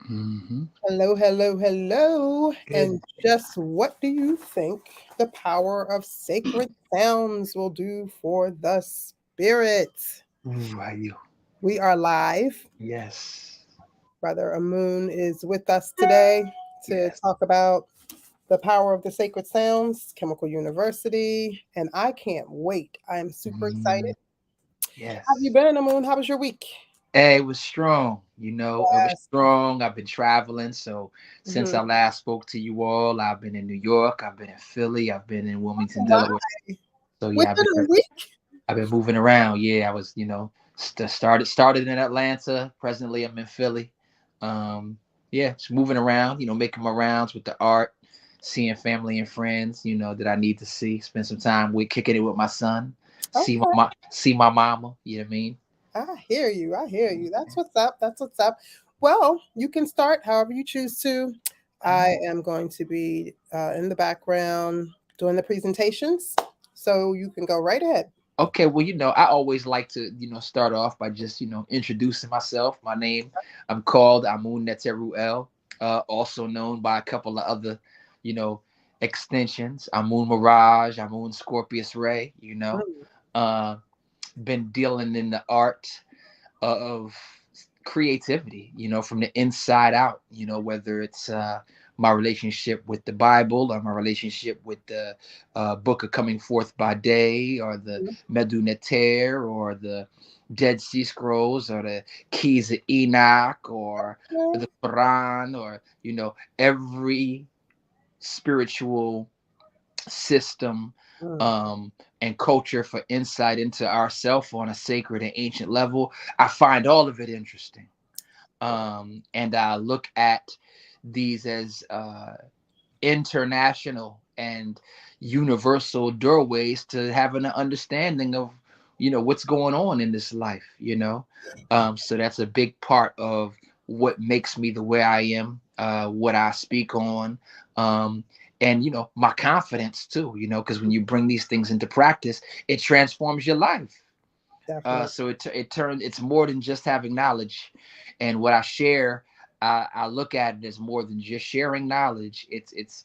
Hmm. Hello, hello, hello. Good. And just what do you think the power of sacred sounds will do for the spirit? Ooh, how you? We are live. Yes. Brother Amun is with us today to Yes. talk about the power of the sacred sounds, Chemical University. And I can't wait. I am super excited. Mm, How have you yes. been, Amun? How was your week? Hey, it was strong. It was Yes. strong. I've been traveling. So since Hmm. I last spoke to you all, I've been in New York. I've been in Philly. I've been in Wilmington, Oh, my. Delaware. So yeah, Within a week? I've been moving around. Yeah, I was started in Atlanta. Presently, I'm in Philly. Um, yeah, just moving around. Making my rounds with the art, seeing family and friends. That I need to see. Spend some time with kicking it with my son. Okay. See my mama. You know what I mean? I hear you. I hear you. That's what's up. That's what's up. Well, you can start however you choose to. I am going to be in the background doing the presentations. So you can go right ahead. Okay, well, I always like to, start off by just, introducing myself. My name, I'm called Amun Neteru, also known by a couple of other, you know, extensions. Amun Mirage, Amun Scorpius Ray, Mm, Uh, been dealing in the art of creativity, from the inside out, whether it's my relationship with the Bible or my relationship with the book of Coming Forth by Day or the mm, Medu Neter or the Dead Sea Scrolls or the Keys of Enoch or mm, the Quran or, every spiritual system mm, um, and culture for insight into ourself on a sacred and ancient level. I find all of it interesting. And I look at these as international and universal doorways to having an understanding of what's going on in this life. So that's a big part of what makes me the way I am, what I speak on, um, and my confidence too, because when you bring these things into practice, it transforms your life. definitely. So it's more than just having knowledge, and what I share, I look at it as more than just sharing knowledge. It's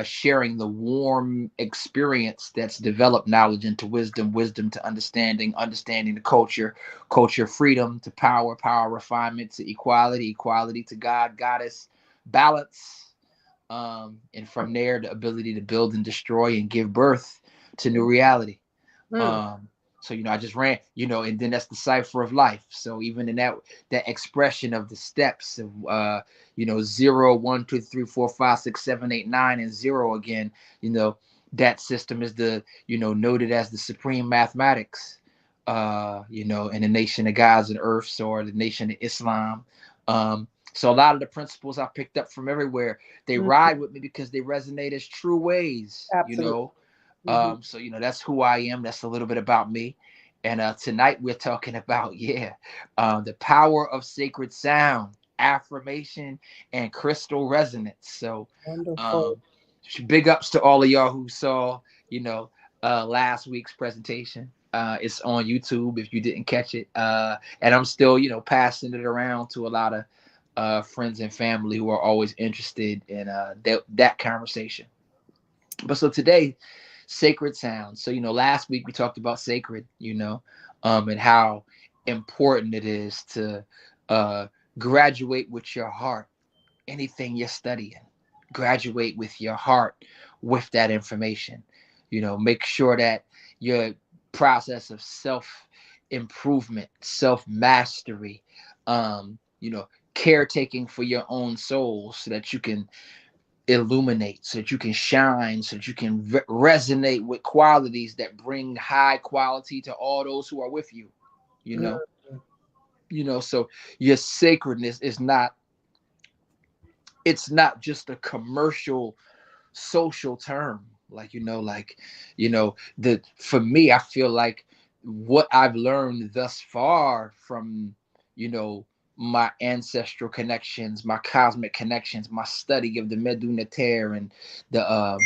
sharing the warm experience that's developed knowledge into wisdom, wisdom to understanding, understanding to culture, culture freedom to power, power refinement to equality, equality to God, goddess, balance, and from there the ability to build and destroy and give birth to new reality. Mm, um so I just ran, and then that's the cipher of life. So even in that expression of the steps of 0 1 2 3 4 5 6 7 8 9 and 0 again, you know that system is the noted as the supreme mathematics, in the nation of gods and earths or the nation of Islam. So a lot of the principles I picked up from everywhere, they mm, ride with me because they resonate as true ways. absolutely. Hmm. So that's who I am. That's a little bit about me. And tonight we're talking about the power of sacred sound, affirmation, and crystal resonance. So Wonderful. um, big ups to all of y'all who saw you know last week's presentation. It's on YouTube if you didn't catch it. And I'm still passing it around to a lot of friends and family who are always interested in that conversation. But so today, sacred sounds. So last week we talked about sacred, and how important it is to uh, graduate with your heart. Anything you're studying, graduate with your heart with that information. Make sure that your process of self improvement, self mastery, caretaking for your own soul, so that you can illuminate, so that you can shine, so that you can resonate with qualities that bring high quality to all those who are with you. you Mm, know so your sacredness is not, it's not just a commercial social term. Like the for me, I feel like what I've learned thus far from you know my ancestral connections, my cosmic connections, my study of the Medunater and the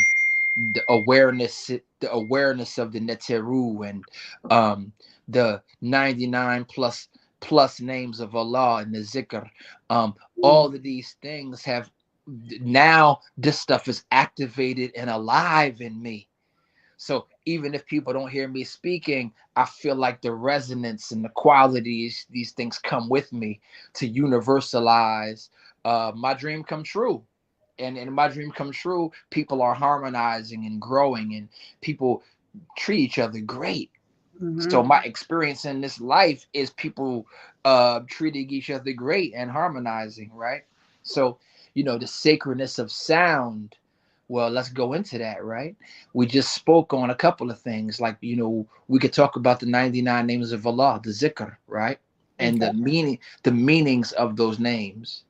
the awareness of the Neteru and the 99 plus plus names of Allah and the zikr. All of these things have now, this stuff is activated and alive in me. So even if people don't hear me speaking, I feel like the resonance and the qualities, these things come with me to universalize my dream come true. And in my dream come true, people are harmonizing and growing, and people treat each other great. So my experience in this life is people treating each other great and harmonizing, right? So, the sacredness of sound. Well, let's go into that, right? We just spoke on a couple of things, like, we could talk about the 99 names of Allah, the zikr, right? And Okay. the meanings of those names.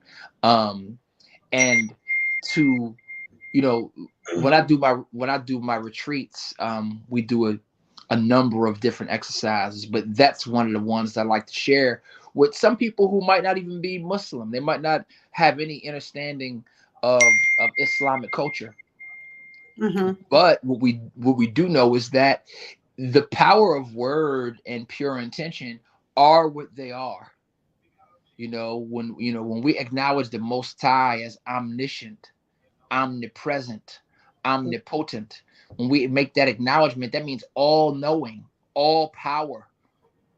And to, when I do my retreats, we do a number of different exercises, but that's one of the ones that I like to share with some people who might not even be Muslim. They might not have any understanding of Islamic culture. But what we do know is that the power of word and pure intention are what they are. When we acknowledge the Most High as omniscient, omnipresent, omnipotent, when we make that acknowledgement, that means all knowing, all power,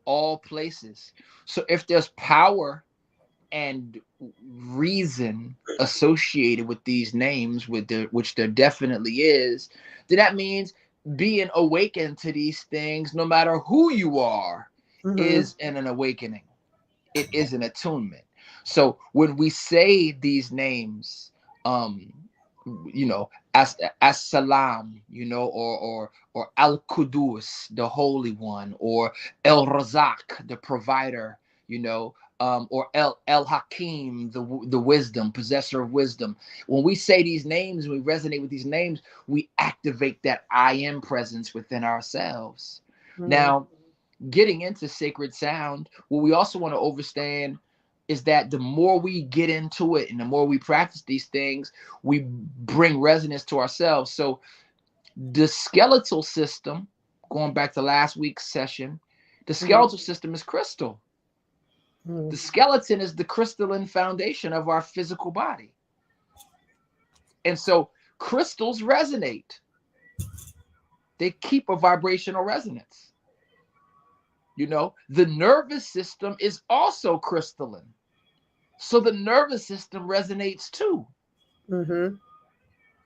all places. So if there's power and reason associated with these names, which there definitely is, then that means being awakened to these things, no matter who you are, is in an awakening. It is an attunement. So when we say these names, um, as Salam, or Al Qudus, the Holy One, or El Razak, the Provider, or El Hakim, the Wisdom, possessor of wisdom. When we say these names, we resonate with these names, we activate that I am presence within ourselves. Now, getting into sacred sound, what we also want to understand is that the more we get into it and the more we practice these things, we bring resonance to ourselves. So the skeletal system, going back to last week's session, the skeletal system is crystal. The skeleton is the crystalline foundation of our physical body. And so crystals resonate. They keep a vibrational resonance. The nervous system is also crystalline. So the nervous system resonates too.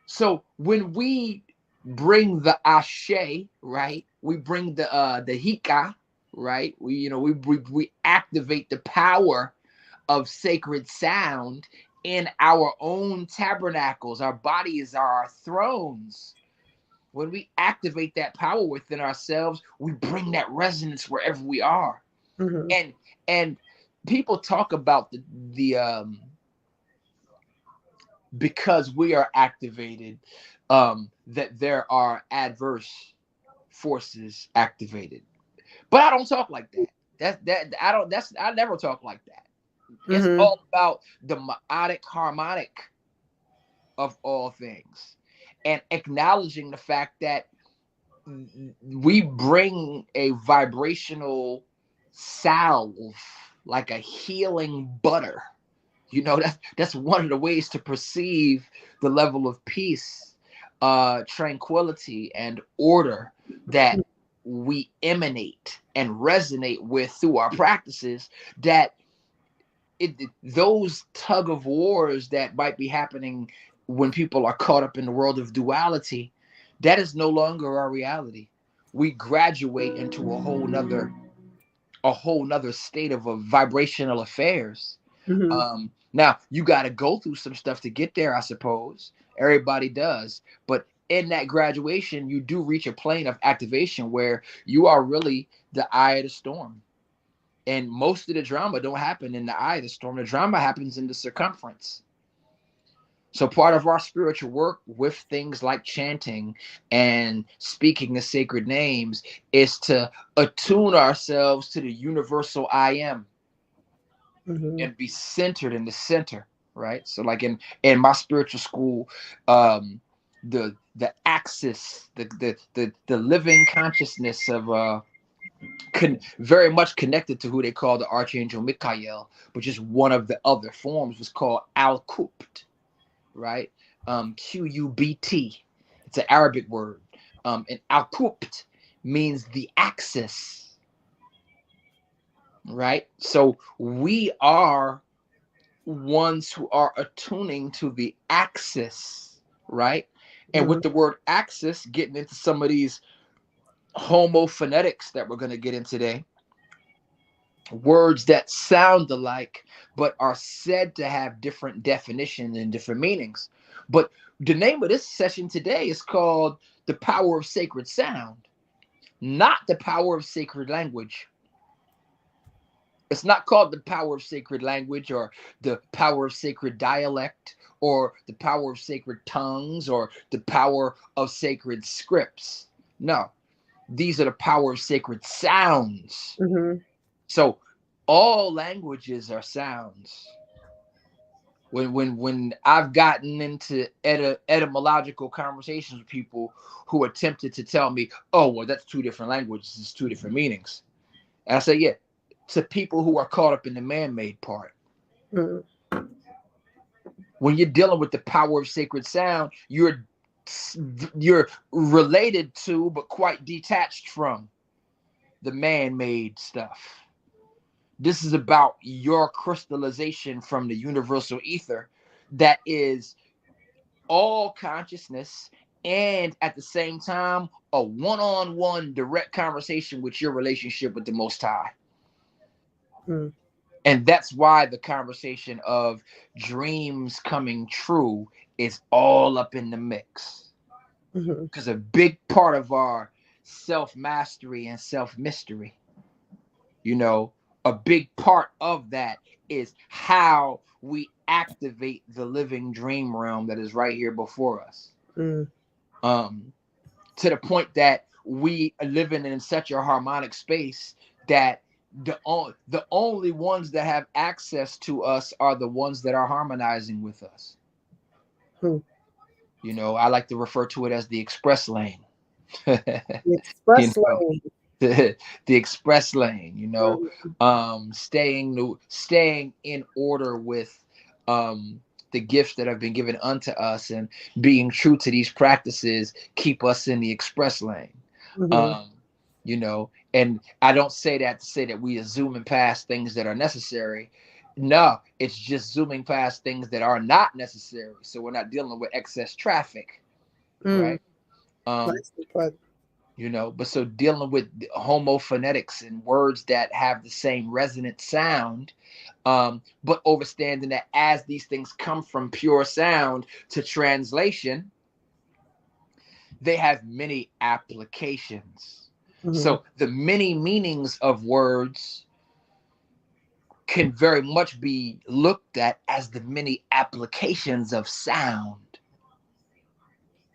So when we bring the ashe, right? We bring the hika, right? We activate the power of sacred sound in our own tabernacles. Our bodies are our thrones. When we activate that power within ourselves, we bring that resonance wherever we are. And people talk about the because we are activated, that there are adverse forces activated. But I don't talk like that. I never talk like that. It's all about the ma'atic harmonic of all things, and acknowledging the fact that we bring a vibrational salve, like a healing butter. That's one of the ways to perceive the level of peace, tranquility, and order that we emanate and resonate with through our practices. That those tug of wars that might be happening when people are caught up in the world of duality, that is no longer our reality. We graduate into a whole nother state of vibrational affairs. Now you got to go through some stuff to get there, I suppose. Everybody does, but in that graduation, you do reach a plane of activation where you are really the eye of the storm. And most of the drama don't happen in the eye of the storm. The drama happens in the circumference. So part of our spiritual work with things like chanting and speaking the sacred names is to attune ourselves to the universal I am, and be centered in the center, right? So like in my spiritual school, the axis, the living consciousness of very much connected to who they call the Archangel Michael, but just one of the other forms was called Al-Qubt, right? Qubt. It's an Arabic word. And Al-Qubt means the axis, right? So we are ones who are attuning to the axis, right? And with the word axis, getting into some of these homophonetics that we're going to get in today, words that sound alike but are said to have different definitions and different meanings. But the name of this session today is called The Power of Sacred Sound, not the power of sacred language. It's not called the power of sacred language or the power of sacred dialect or the power of sacred tongues or the power of sacred scripts. No, these are the power of sacred sounds. So all languages are sounds. When I've gotten into etymological conversations with people who attempted to tell me, oh, well, that's two different languages, it's two different meanings. And I say, yeah, to people who are caught up in the man-made part. When you're dealing with the power of sacred sound, you're related to, but quite detached from the man-made stuff. This is about your crystallization from the universal ether that is all consciousness and at the same time a one-on-one direct conversation with your relationship with the Most High. And that's why the conversation of dreams coming true is all up in the mix. Because a big part of our self-mastery and self-mystery, you know, a big part of that is how we activate the living dream realm that is right here before us. To the point that we are living in such a harmonic space that the only ones that have access to us are the ones that are harmonizing with us. You know, I like to refer to it as the express lane. The express lane. The express lane, you know, staying in order with the gifts that have been given unto us and being true to these practices keep us in the express lane. You know, and I don't say that to say that we are zooming past things that are necessary. No, it's just zooming past things that are not necessary. So we're not dealing with excess traffic, right? You know, but so dealing with homophonetics and words that have the same resonant sound, but understanding that as these things come from pure sound to translation, they have many applications. So the many meanings of words can very much be looked at as the many applications of sound.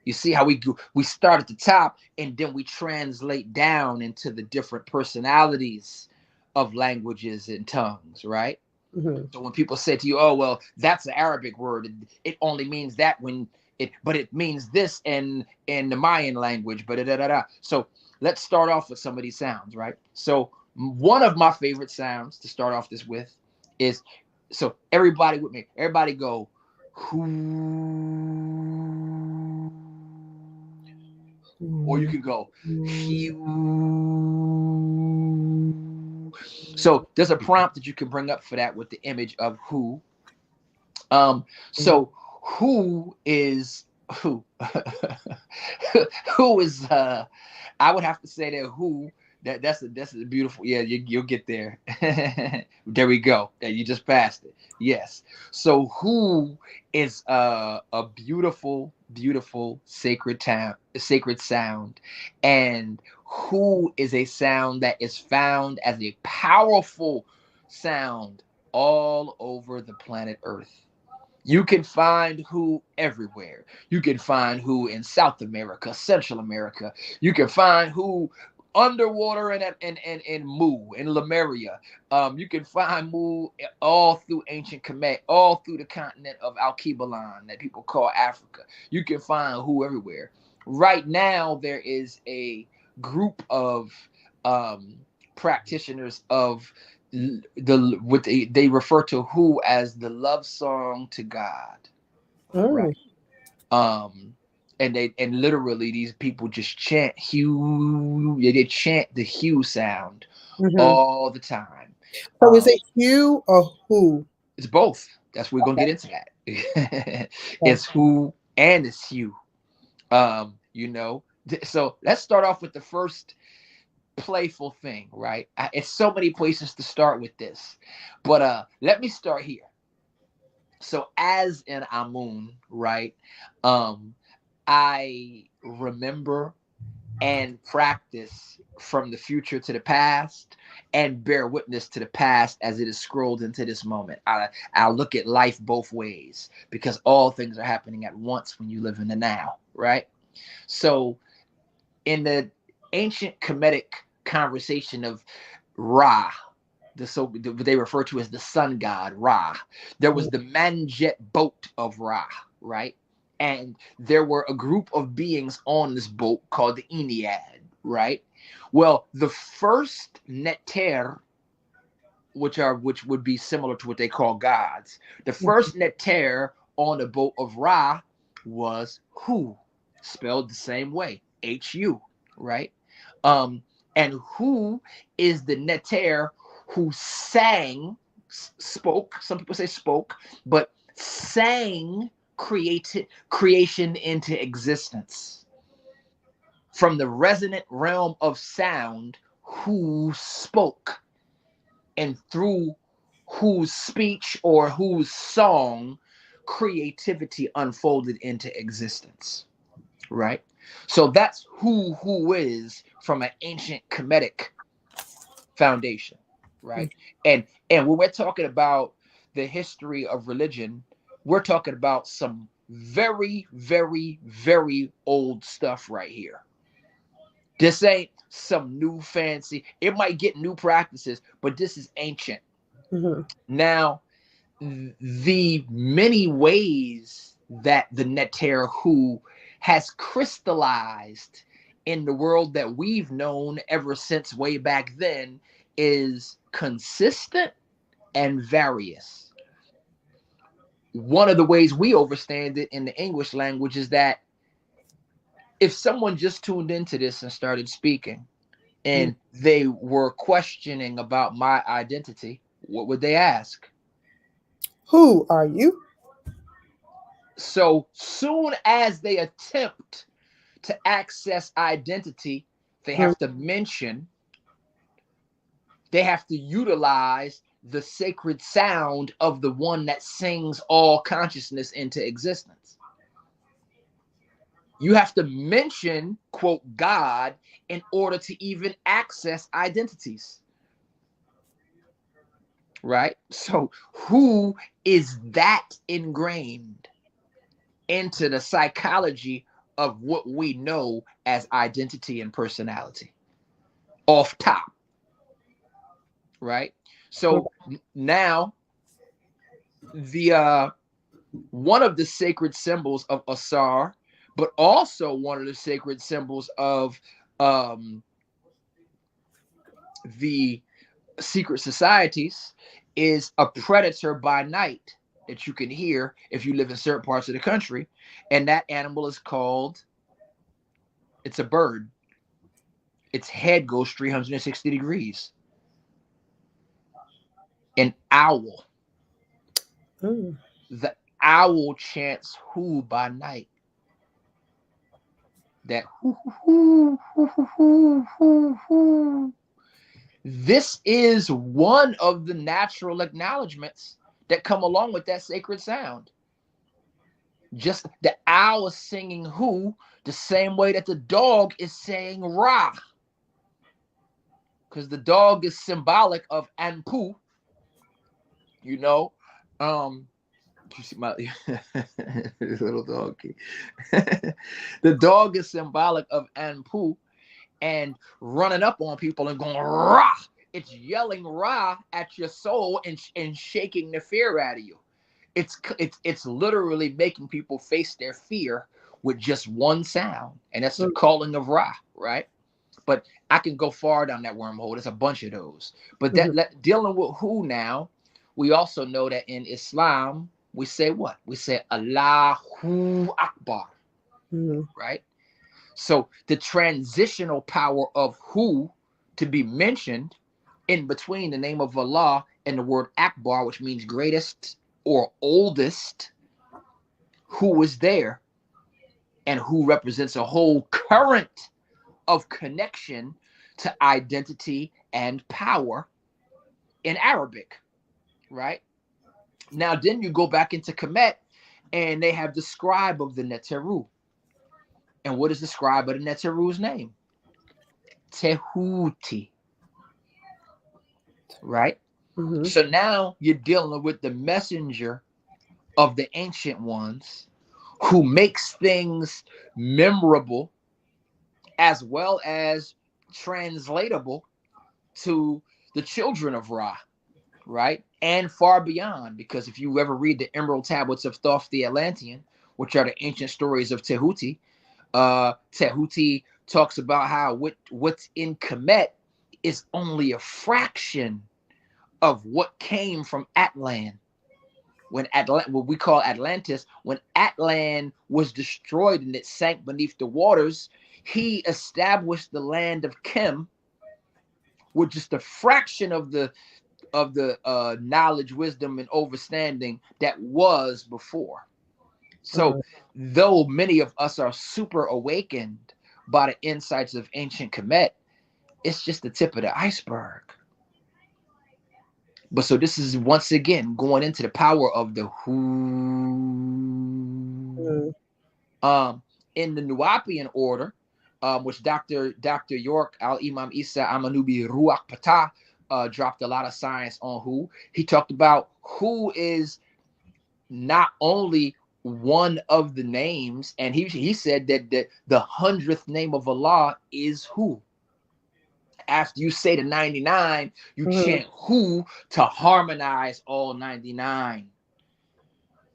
You see how we start at the top and then we translate down into the different personalities of languages and tongues, right? So when people say to you, oh, well, that's an Arabic word, it only means that but it means this in the Mayan language, but So let's start off with some of these sounds, right? So one of my favorite sounds to start off this with is, so everybody with me, everybody go, whoo. Or you can go, hew. So there's a prompt that you can bring up for that with the image of who. So who is who? Who is I would have to say that who that's a beautiful, yeah, you'll get there. There we go. You just passed it. Yes. So who is a beautiful sacred sound, and who is a sound that is found as a powerful sound all over the planet Earth. You can find who everywhere. You can find who in South America, Central America. You can find who underwater in Mu, in Lemuria. You can find Mu all through ancient Kemet, all through the continent of Alkebalan that people call Africa. You can find who everywhere. Right now, there is a group of practitioners of what they refer to Who as the love song to God, right? Um, and literally these people just chant hue. Yeah, they chant the hue sound all the time. So is it you or who? It's both. That's we're gonna Okay. get into that. Okay. It's who and it's hue. You know. So let's start off with the first playful thing, right? It's so many places to start with this, but let me start here. So as in Amun, right? Um, I remember and practice from the future to the past and bear witness to the past as it is scrolled into this moment. I look at life both ways because all things are happening at once when you live in the now, right? So in the ancient Kemetic conversation of Ra, what they refer to as the sun god Ra, there was the Manjet boat of Ra, right? And there were a group of beings on this boat called the Ennead, right? Well, the first Neter, which would be similar to what they call gods, the first Neter on the boat of Ra was Hu, spelled the same way, Hu, right? And who is the Neter who spoke? Some people say spoke, but sang created creation into existence from the resonant realm of sound. Who spoke, and through whose speech or whose song, creativity unfolded into existence, right? So that's who is from an ancient Kemetic foundation, right? And when we're talking about the history of religion, we're talking about some very, very, very old stuff right here. This ain't some new fancy. It might get new practices, but this is ancient. Now, the many ways that the Neteru has crystallized in the world that we've known ever since way back then is consistent and various. One of the ways we understand it in the English language is that if someone just tuned into this and started speaking and they were questioning about my identity, what would they ask? Who are you? So soon as they attempt to access identity, they have to utilize the sacred sound of the one that sings all consciousness into existence. You have to mention, quote, God in order to even access identities, right? So who is that ingrained into the psychology of what we know as identity and personality off top, right? So now the one of the sacred symbols of Asar, but also one of the sacred symbols of the secret societies is a predator by night that you can hear if you live in certain parts of the country, and that animal is called, it's a bird. Its head goes 360 degrees. An owl. The owl chants who by night. That who. This is one of the natural acknowledgments that come along with that sacred sound. Just the owl is singing who the same way that the dog is saying Ra. Because the dog is symbolic of Anpu. You know, you see my little doggy. The dog is symbolic of Anpu and running up on people and going Ra. It's yelling Ra at your soul and shaking the fear out of you. It's literally making people face their fear with just one sound, and that's the calling of Ra, right? But I can go far down that wormhole. There's a bunch of those. But Mhm. dealing with who now, we also know that in Islam, we say what? We say Allahu Akbar, Mhm. right? So the transitional power of who to be mentioned in between the name of Allah and the word Akbar, which means greatest or oldest, who is there and who represents a whole current of connection to identity and power in Arabic, right? Now, then you go back into Kemet and they have the scribe of the Neteru. And what is the scribe of the Neteru's name? Tehuti, right? Mhm. So now you're dealing with the messenger of the ancient ones who makes things memorable as well as translatable to the children of Ra, right? And far beyond, because if you ever read the Emerald Tablets of Thoth the Atlantean, which are the ancient stories of Tehuti, Tehuti talks about how what's in Kemet is only a fraction of what came from Atlan. When what we call Atlantis, when Atlan was destroyed and it sank beneath the waters, he established the land of Kem with just a fraction of the knowledge, wisdom, and understanding that was before. So, Mhm. though many of us are super awakened by the insights of ancient Kemet, it's just the tip of the iceberg. But so this is once again going into the power of the who. Mhm. In the Nuwapian order, which Dr. York Al Imam Isa Amanubi Ruach Patah dropped a lot of science on who. He talked about who is not only one of the names, and he said that the 100th name of Allah is who. After you say the 99, you Mhm. chant who to harmonize all 99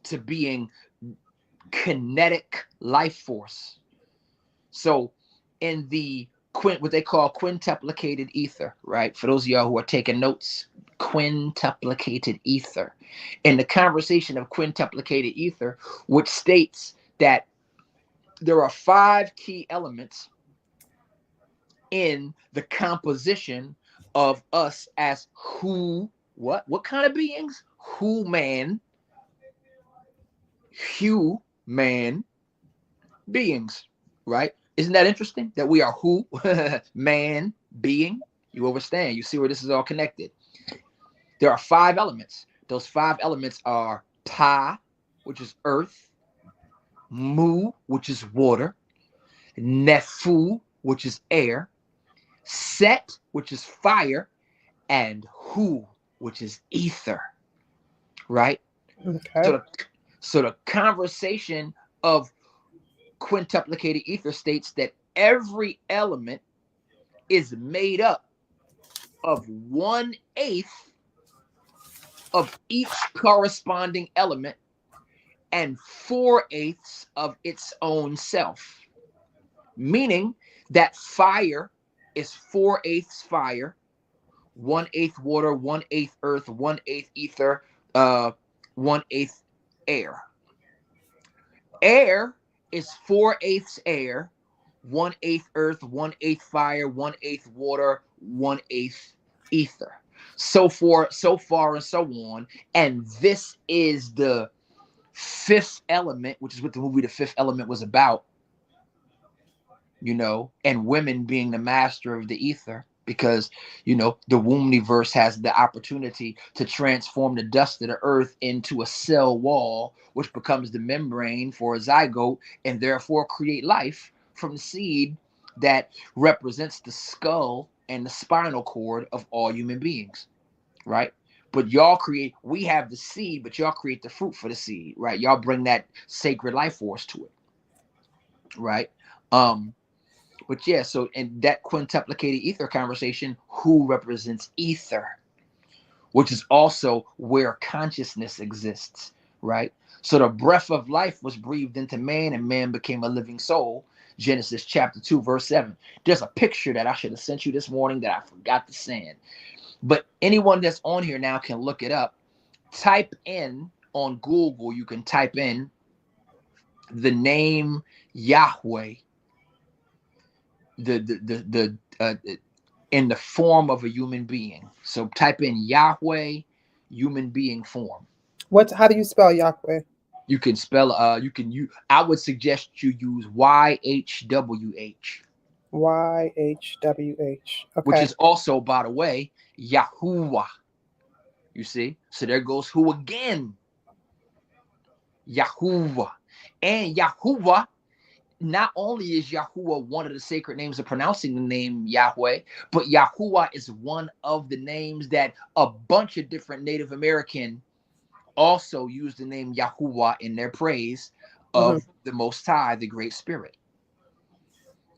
to being kinetic life force. So in the what they call quintuplicated ether, right? For those of y'all who are taking notes, quintuplicated ether. In the conversation of quintuplicated ether, which states that there are 5 key elements in the composition of us as who, what kind of beings? Who man, human beings, right? Isn't that interesting that we are who, man, being? You understand? You see where this is all connected. There are 5 elements. Those 5 elements are Pa, which is earth, Mu, which is water, Nefu, which is air, Set, which is fire, and Hu, which is ether, right? Okay. So the conversation of quintuplicated ether states that every element is made up of 1/8 of each corresponding element and 4/8 of its own self. Meaning that fire is 4/8 fire, 1/8 water, 1/8 earth, 1/8 ether, 1/8 air. Air is 4/8 air, 1/8 earth, 1/8 fire, 1/8 water, 1/8 ether. So far and so on. And this is the 5th element, which is what the movie The Fifth Element was about, and women being the master of the ether. Because, the Wombniverse has the opportunity to transform the dust of the earth into a cell wall, which becomes the membrane for a zygote and therefore create life from the seed that represents the skull and the spinal cord of all human beings, right? But we have the seed, but y'all create the fruit for the seed, right? Y'all bring that sacred life force to it, right? But yeah, so in that quintuplicated ether conversation, who represents ether, which is also where consciousness exists, right? So the breath of life was breathed into man and man became a living soul. Genesis chapter 2, verse 7. There's a picture that I should have sent you this morning that I forgot to send. But anyone that's on here now can look it up. Type in on Google, you can type in the name Yahweh, in the form of a human being. So type in Yahweh, human being form. How do you spell Yahweh? You can spell I would suggest you use YHWH. YHWH. Which Okay. is also, by the way, Yahuwah. You see? So there goes who again. Yahuwah. And Yahuwah, not only is Yahuwah one of the sacred names of pronouncing the name Yahweh, but Yahuwah is one of the names that a bunch of different Native American also use the name Yahuwah in their praise of the Most High, the Great Spirit.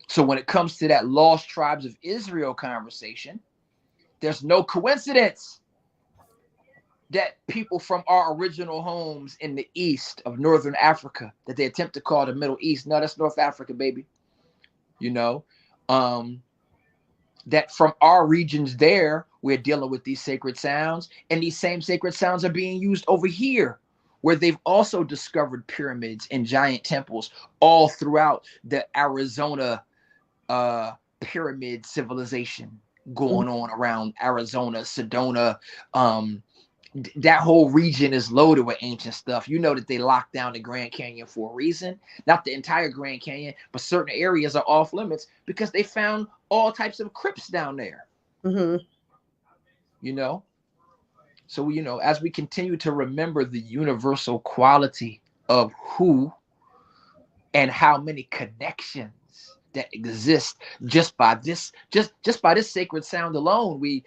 So when it comes to that lost tribes of Israel conversation, there's no coincidence that people from our original homes in the east of Northern Africa, that they attempt to call the Middle East, no, that's North Africa, baby. You know, that from our regions there, we're dealing with these sacred sounds, and these same sacred sounds are being used over here, where they've also discovered pyramids and giant temples all throughout the Arizona pyramid civilization going on around Arizona, Sedona. That whole region is loaded with ancient stuff. You know that they locked down the Grand Canyon for a reason. Not the entire Grand Canyon, but certain areas are off limits because they found all types of crypts down there. You know? So, you know, as we continue to remember the universal quality of who and how many connections that exist just by this sacred sound alone,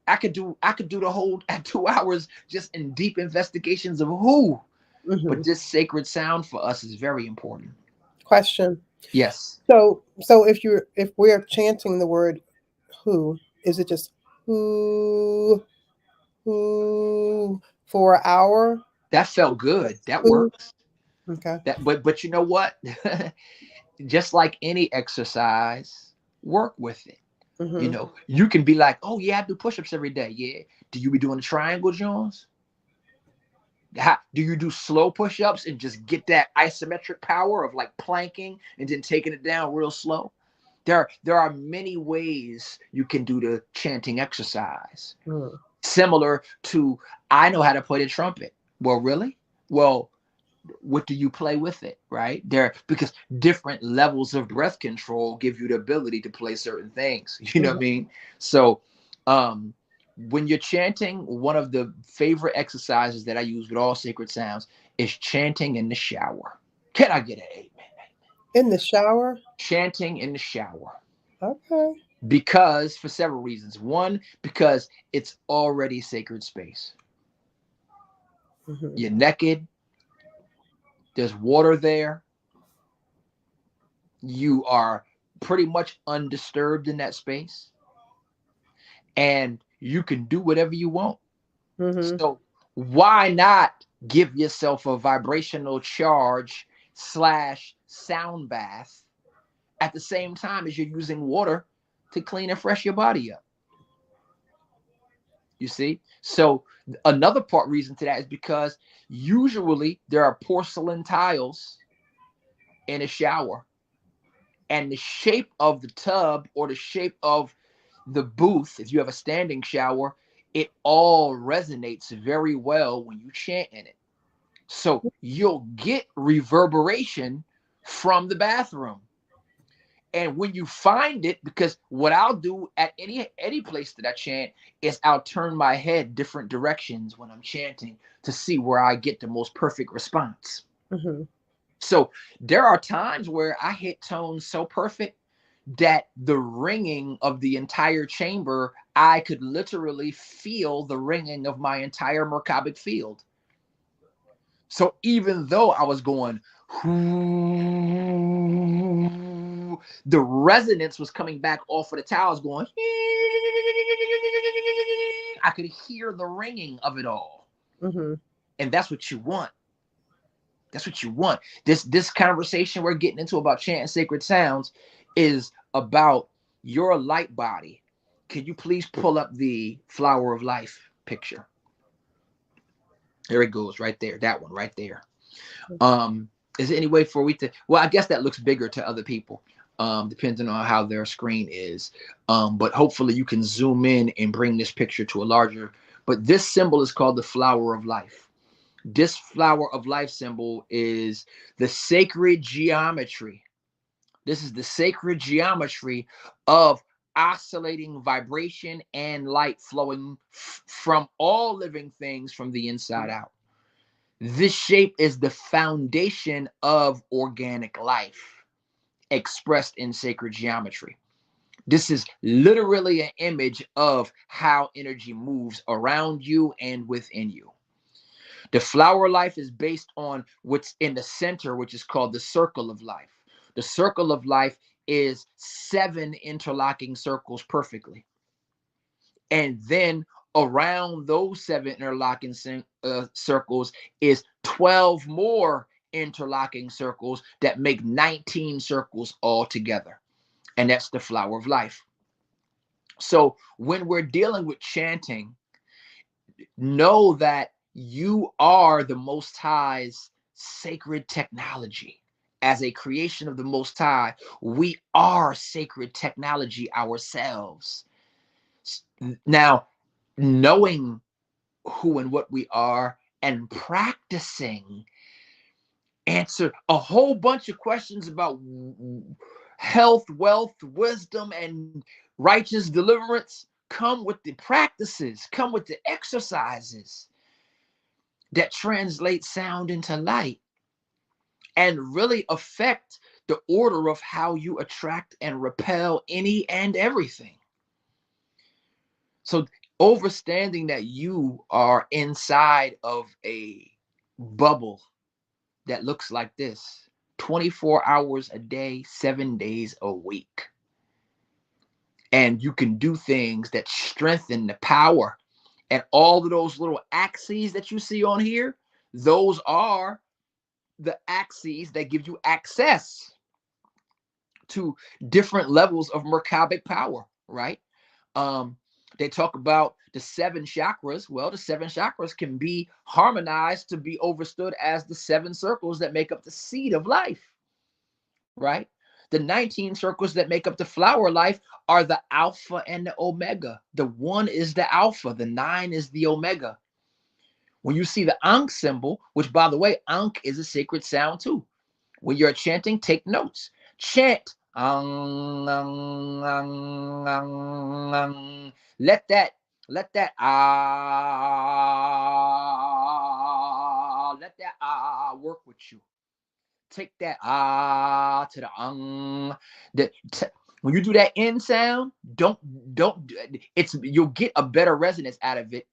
I could do the whole 2 hours just in deep investigations of who. But this sacred sound for us is very important. Question. Yes. So if we're chanting the word who, is it just who for an hour? That felt good. That works. Okay. But you know what? Just like any exercise, work with it. You know, you can be like, oh yeah, I do push-ups every day. Yeah. Do you be doing the triangle, Jones? Do you do slow push-ups and just get that isometric power of like planking and then taking it down real slow? There are many ways you can do the chanting exercise. Similar to, I know how to play the trumpet. Well, really? Well, what do you play with it, right? Because different levels of breath control give you the ability to play certain things. You know what I mean? So when you're chanting, one of the favorite exercises that I use with all sacred sounds is chanting in the shower. Can I get an amen? In the shower? Chanting in the shower. Okay. Because for several reasons. One, because it's already sacred space. You're naked. There's water there. You are pretty much undisturbed in that space. And you can do whatever you want. So why not give yourself a vibrational charge / sound bath at the same time as you're using water to clean and fresh your body up? You see? So another reason to that is because usually there are porcelain tiles in a shower, and the shape of the tub or the shape of the booth, if you have a standing shower, it all resonates very well when you chant in it. So you'll get reverberation from the bathroom. And when you find it, because what I'll do at any place that I chant is I'll turn my head different directions when I'm chanting to see where I get the most perfect response. So there are times where I hit tones so perfect that the ringing of the entire chamber, I could literally feel the ringing of my entire Merkabah field. So even though I was going, the resonance was coming back off of the towels going, I could hear the ringing of it all. And that's what you want. That's what you want. This conversation we're getting into about chanting sacred sounds is about your light body. Can you please pull up the flower of life picture? There it goes, right there. That one right there. Is there any way for we to, well, I guess that looks bigger to other people, depending on how their screen is. But hopefully you can zoom in and bring this picture to a larger, but this symbol is called the flower of life. This flower of life symbol is the sacred geometry. This is the sacred geometry of oscillating vibration and light flowing from all living things from the inside out. This shape is the foundation of organic life expressed in sacred geometry. This is literally an image of how energy moves around you and within you. The flower life is based on what's in the center, which is called the circle of life. The circle of life is 7 interlocking circles perfectly. And then around those 7 interlocking circles is 12 more interlocking circles that make 19 circles all together. And that's the flower of life. So when we're dealing with chanting, know that you are the Most High's sacred technology. As a creation of the Most High, we are sacred technology ourselves. Now, knowing who and what we are and practicing answer a whole bunch of questions about health, wealth, wisdom, and righteous deliverance come with the practices, come with the exercises that translate sound into light and really affect the order of how you attract and repel any and everything. So understanding that you are inside of a bubble that looks like this 24 hours a day, 7 days a week. And you can do things that strengthen the power. And all of those little axes that you see on here, those are the axes that give you access to different levels of Merkabic power, right? They talk about the 7 chakras. Well, the 7 chakras can be harmonized to be understood as the 7 circles that make up the seed of life, right? The 19 circles that make up the flower life are the alpha and the omega. The 1 is the alpha, the 9 is the omega. When you see the Ankh symbol, which by the way, Ankh is a sacred sound too. When you're chanting, take notes. Chant. Let that let that work with you. Take that to the when you do that N sound, don't it's you'll get a better resonance out of it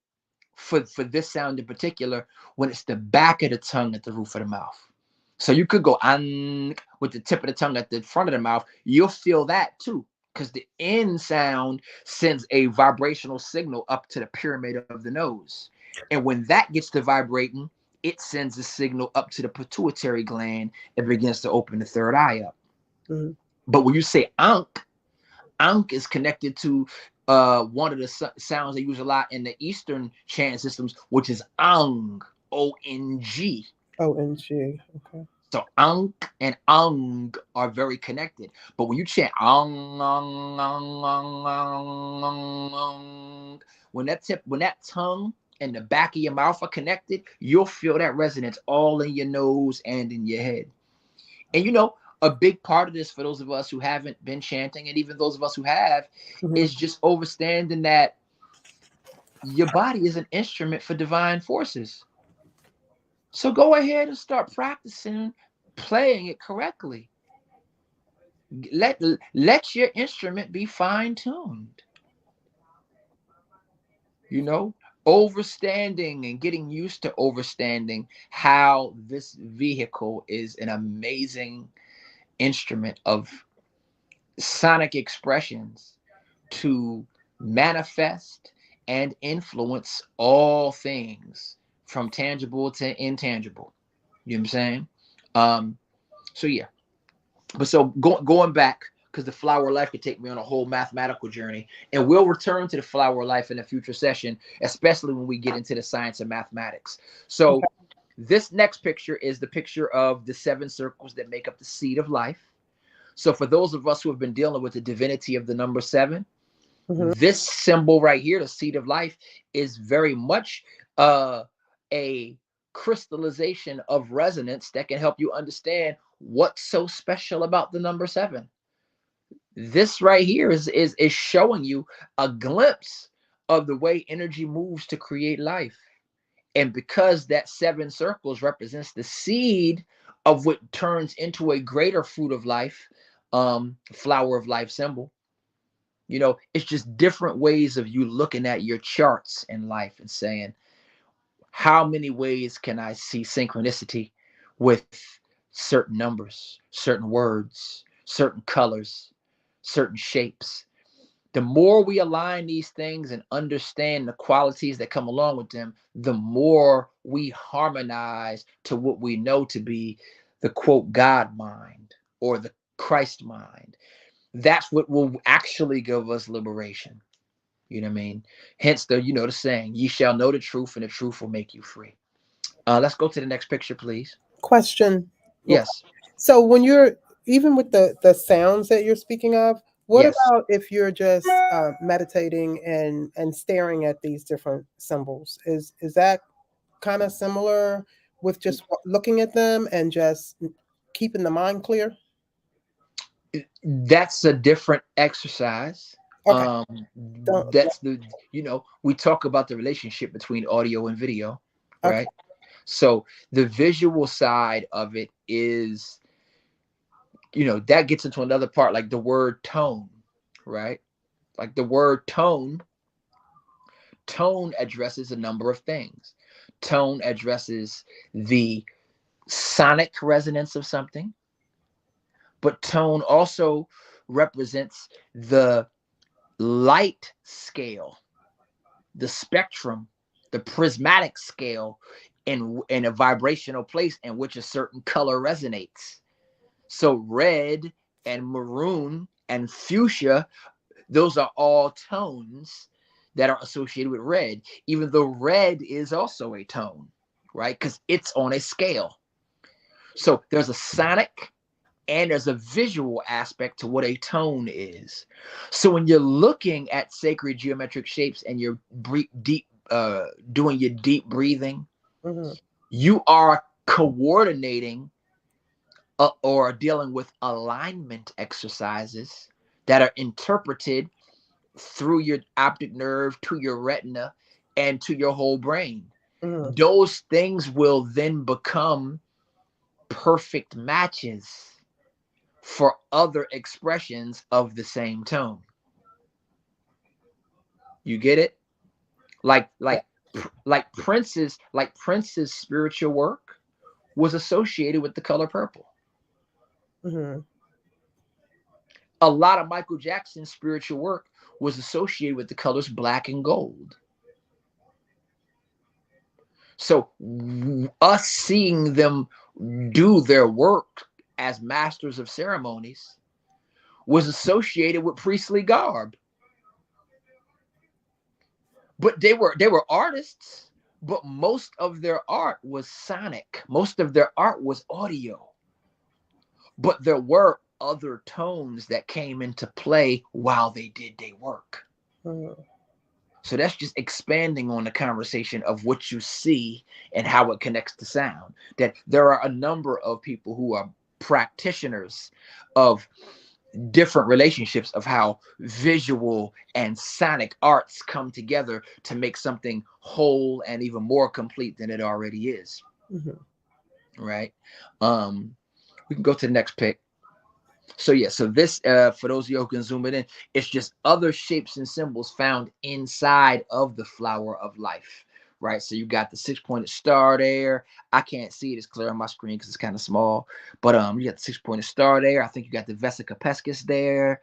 for this sound in particular when it's the back of the tongue at the roof of the mouth. So you could go an with the tip of the tongue at the front of the mouth. You'll feel that too, because the N sound sends a vibrational signal up to the pyramid of the nose. And when that gets to vibrating, it sends a signal up to the pituitary gland and begins to open the third eye up. Mm-hmm. But when you say Ankh, Ankh is connected to one of the sounds they use a lot in the Eastern chanting systems, which is Ang, O-N-G. O-N-G, okay. So Ankh and Ang are very connected. But when you chant Ang, Ang, Ang, Ang, Ang, Ang, when that tongue and the back of your mouth are connected, you'll feel that resonance all in your nose and in your head. And you know, a big part of this for those of us who haven't been chanting, and even those of us who have, is just understanding that your body is an instrument for divine forces. So go ahead and start practicing playing it correctly. Let your instrument be fine-tuned. You know, overstanding and getting used to overstanding how this vehicle is an amazing instrument of sonic expressions to manifest and influence all things from tangible to intangible. You know what I'm saying? So yeah, but so going back, because the flower of life could take me on a whole mathematical journey, and we'll return to the flower of life in a future session, especially when we get into the science of mathematics. So Okay. this next picture is the picture of the 7 circles that make up the seed of life. So for those of us who have been dealing with the divinity of the number 7, Mhm. this symbol right here, the seed of life, is very much a crystallization of resonance that can help you understand what's so special about the number 7. This right here is showing you a glimpse of the way energy moves to create life. And because that 7 circles represents the seed of what turns into a greater fruit of life, flower of life symbol, it's just different ways of you looking at your charts in life and saying, how many ways can I see synchronicity with certain numbers, certain words, certain colors, certain shapes? The more we align these things and understand the qualities that come along with them, the more we harmonize to what we know to be the quote God mind or the Christ mind. That's what will actually give us liberation. You know what I mean? Hence the saying, ye shall know the truth and the truth will make you free. Let's go to the next picture, please. Question. Okay. Yes. So when you're even with the sounds that you're speaking of, what Yes. about if you're just meditating and staring at these different symbols? Is that kind of similar with just looking at them and just keeping the mind clear? That's a different exercise. Okay. Don't. That's we talk about the relationship between audio and video, Okay. right? So the visual side of it is, that gets into another part, like the word tone, right? Like the word tone addresses a number of things. Tone addresses the sonic resonance of something, but tone also represents the light scale, the spectrum, the prismatic scale in a vibrational place in which a certain color resonates. So red and maroon and fuchsia, those are all tones that are associated with red, even though red is also a tone, right? Because it's on a scale. So there's a sonic and there's a visual aspect to what a tone is. So when you're looking at sacred geometric shapes and you're doing your deep breathing, Hmm. you are coordinating or dealing with alignment exercises that are interpreted through your optic nerve to your retina and to your whole brain. Hmm. Those things will then become perfect matches for other expressions of the same tone. You get it? Like like Prince's spiritual work was associated with the color purple. Hmm. A lot of Michael Jackson's spiritual work was associated with the colors black and gold. So us seeing them do their work as masters of ceremonies was associated with priestly garb. But they were artists, but most of their art was sonic. Most of their art was audio. But there were other tones that came into play while they did their work. Hmm. So that's just expanding on the conversation of what you see and how it connects to sound. That there are a number of people who are practitioners of different relationships of how visual and sonic arts come together to make something whole and even more complete than it already is. Hmm. Right. Um, we can go to the next pic. So yeah, so this for those of you who can zoom it in, it's just other shapes and symbols found inside of the flower of life, right? So you got the 6-pointed star there. I can't see it as clear on my screen because it's kind of small, but you got the 6-pointed star there. I think you got the Vesica Pescis there.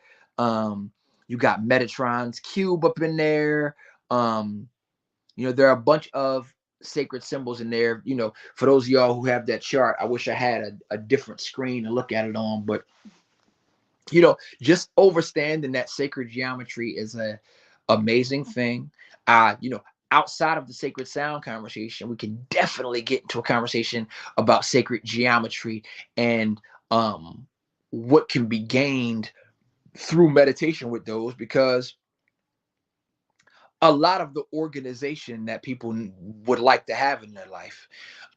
You got Metatron's cube up in there. There are a bunch of sacred symbols in there. You know, for those of y'all who have that chart, I wish I had a different screen to look at it on, but you know, just understanding that sacred geometry is a amazing thing. You know, outside of the sacred sound conversation, we can definitely get into a conversation about sacred geometry and what can be gained through meditation with those, because a lot of the organization that people would like to have in their life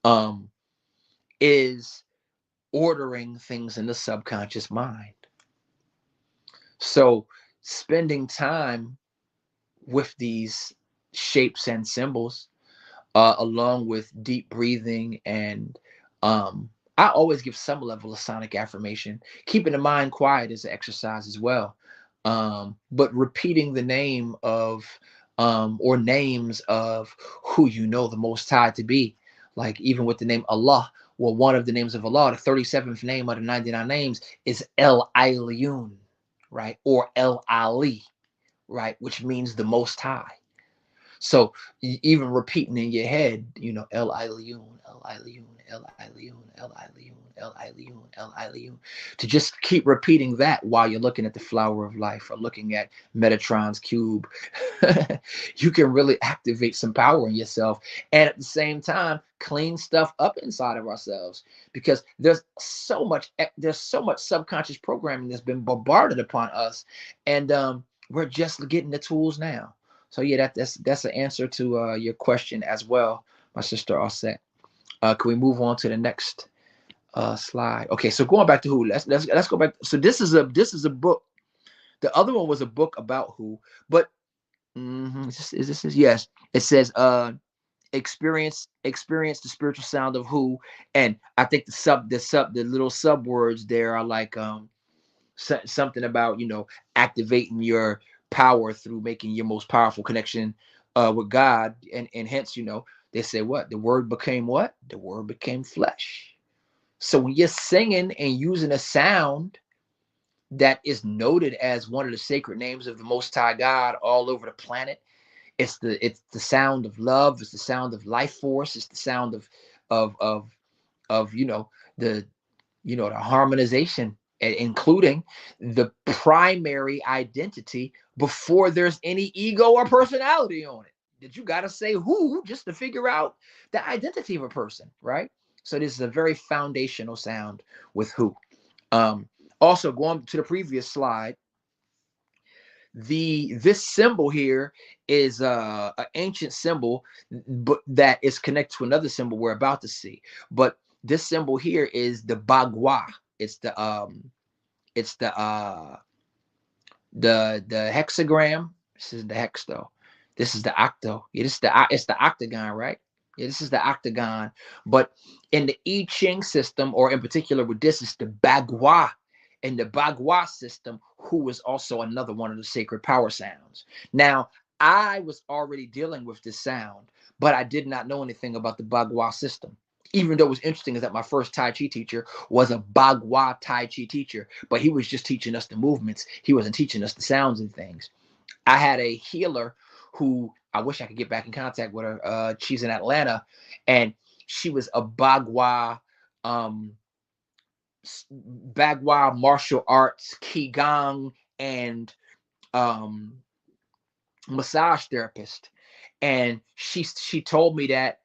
um, is ordering things in the subconscious mind. So spending time with these shapes and symbols, along with deep breathing and I always give some level of sonic affirmation. Keeping the mind quiet is an exercise as well. But repeating the name of or names of who you know the Most High to be, like even with the name Allah. Well, one of the names of Allah, the 37th name of the 99 names, is El Elyon, right? Or El Ali, right? Which means the Most High. So even repeating in your head, you know, El Elyon, El Elyon, El Elyon, El Elyon, El Elyon, El Elyon, to just keep repeating that while you're looking at the flower of life or looking at Metatron's cube, you can really activate some power in yourself, and at the same time clean stuff up inside of ourselves, because there's so much subconscious programming that's been bombarded upon us, and we're just getting the tools now. So yeah, that's an answer to your question as well, my sister. All set. Can we move on to the next slide? Okay, so going back to who, let's go back. So this is a book. The other one was a book about who, but yes, it says experience the spiritual sound of who, and I think the little sub words there are like something about, you know, activating your power through making your most powerful connection with God, and hence, you know, they say what the word became, what the word became flesh. So when you're singing and using a sound that is noted as one of the sacred names of the Most High God all over the planet, it's the sound of love, it's the sound of life force, it's the sound of of you know, the the harmonization, including the primary identity before there's any ego or personality on it. That you got to say who just to figure out the identity of a person, right? So this is a very foundational sound with who. Um, Also, going to the previous slide, this symbol here is an ancient symbol, but that is connected to another symbol we're about to see. But this symbol here is the bagua. It's the hexagram. This is the hex though. This is the octo. Yeah, it's the octagon, right? Yeah, this is the octagon. But in the I Ching system, or in particular with this, is the bagua. In the bagua system, who is also another one of the sacred power sounds. Now, I was already dealing with this sound, but I did not know anything about the bagua system. Even though it was interesting is that my first Tai Chi teacher was a Bagua Tai Chi teacher, but he was just teaching us the movements. He wasn't teaching us the sounds and things. I had a healer who I wish I could get back in contact with her. She's in Atlanta, and she was a um, Bagua martial arts, Qigong, and um, massage therapist. And she told me that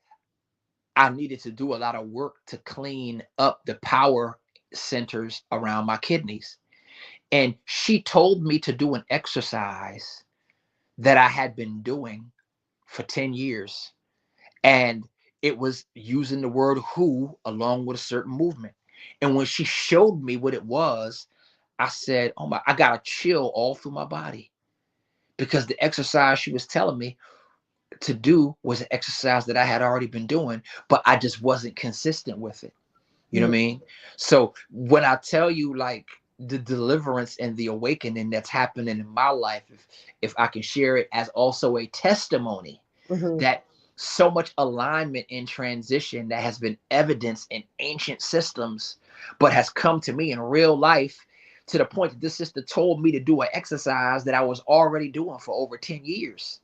I needed to do a lot of work to clean up the power centers around my kidneys. And she told me to do an exercise that I had been doing for 10 years. And it was using the word who along with a certain movement. And when she showed me what it was, I said, oh my, I got a chill all through my body, because the exercise she was telling me to do was an exercise that I had already been doing, but I just wasn't consistent with it. You know what I mean? So when I tell you like the deliverance and the awakening that's happening in my life, if I can share it as also a testimony, that so much alignment in transition that has been evidenced in ancient systems, but has come to me in real life, to the point that this sister told me to do an exercise that I was already doing for over 10 years.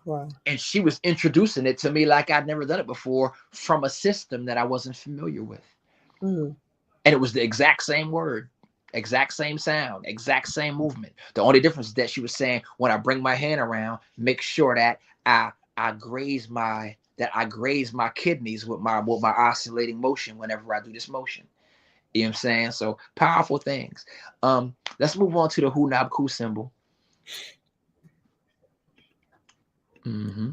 Wow. And she was introducing it to me like I'd never done it before from a system that I wasn't familiar with. Mm. And it was the exact same word, exact same sound, exact same movement. The only difference is that she was saying, when I bring my hand around, make sure that I graze my kidneys with my oscillating motion whenever I do this motion. You know what I'm saying? So powerful things. Let's move on to the Hu Nab Ku symbol. Mm-hmm.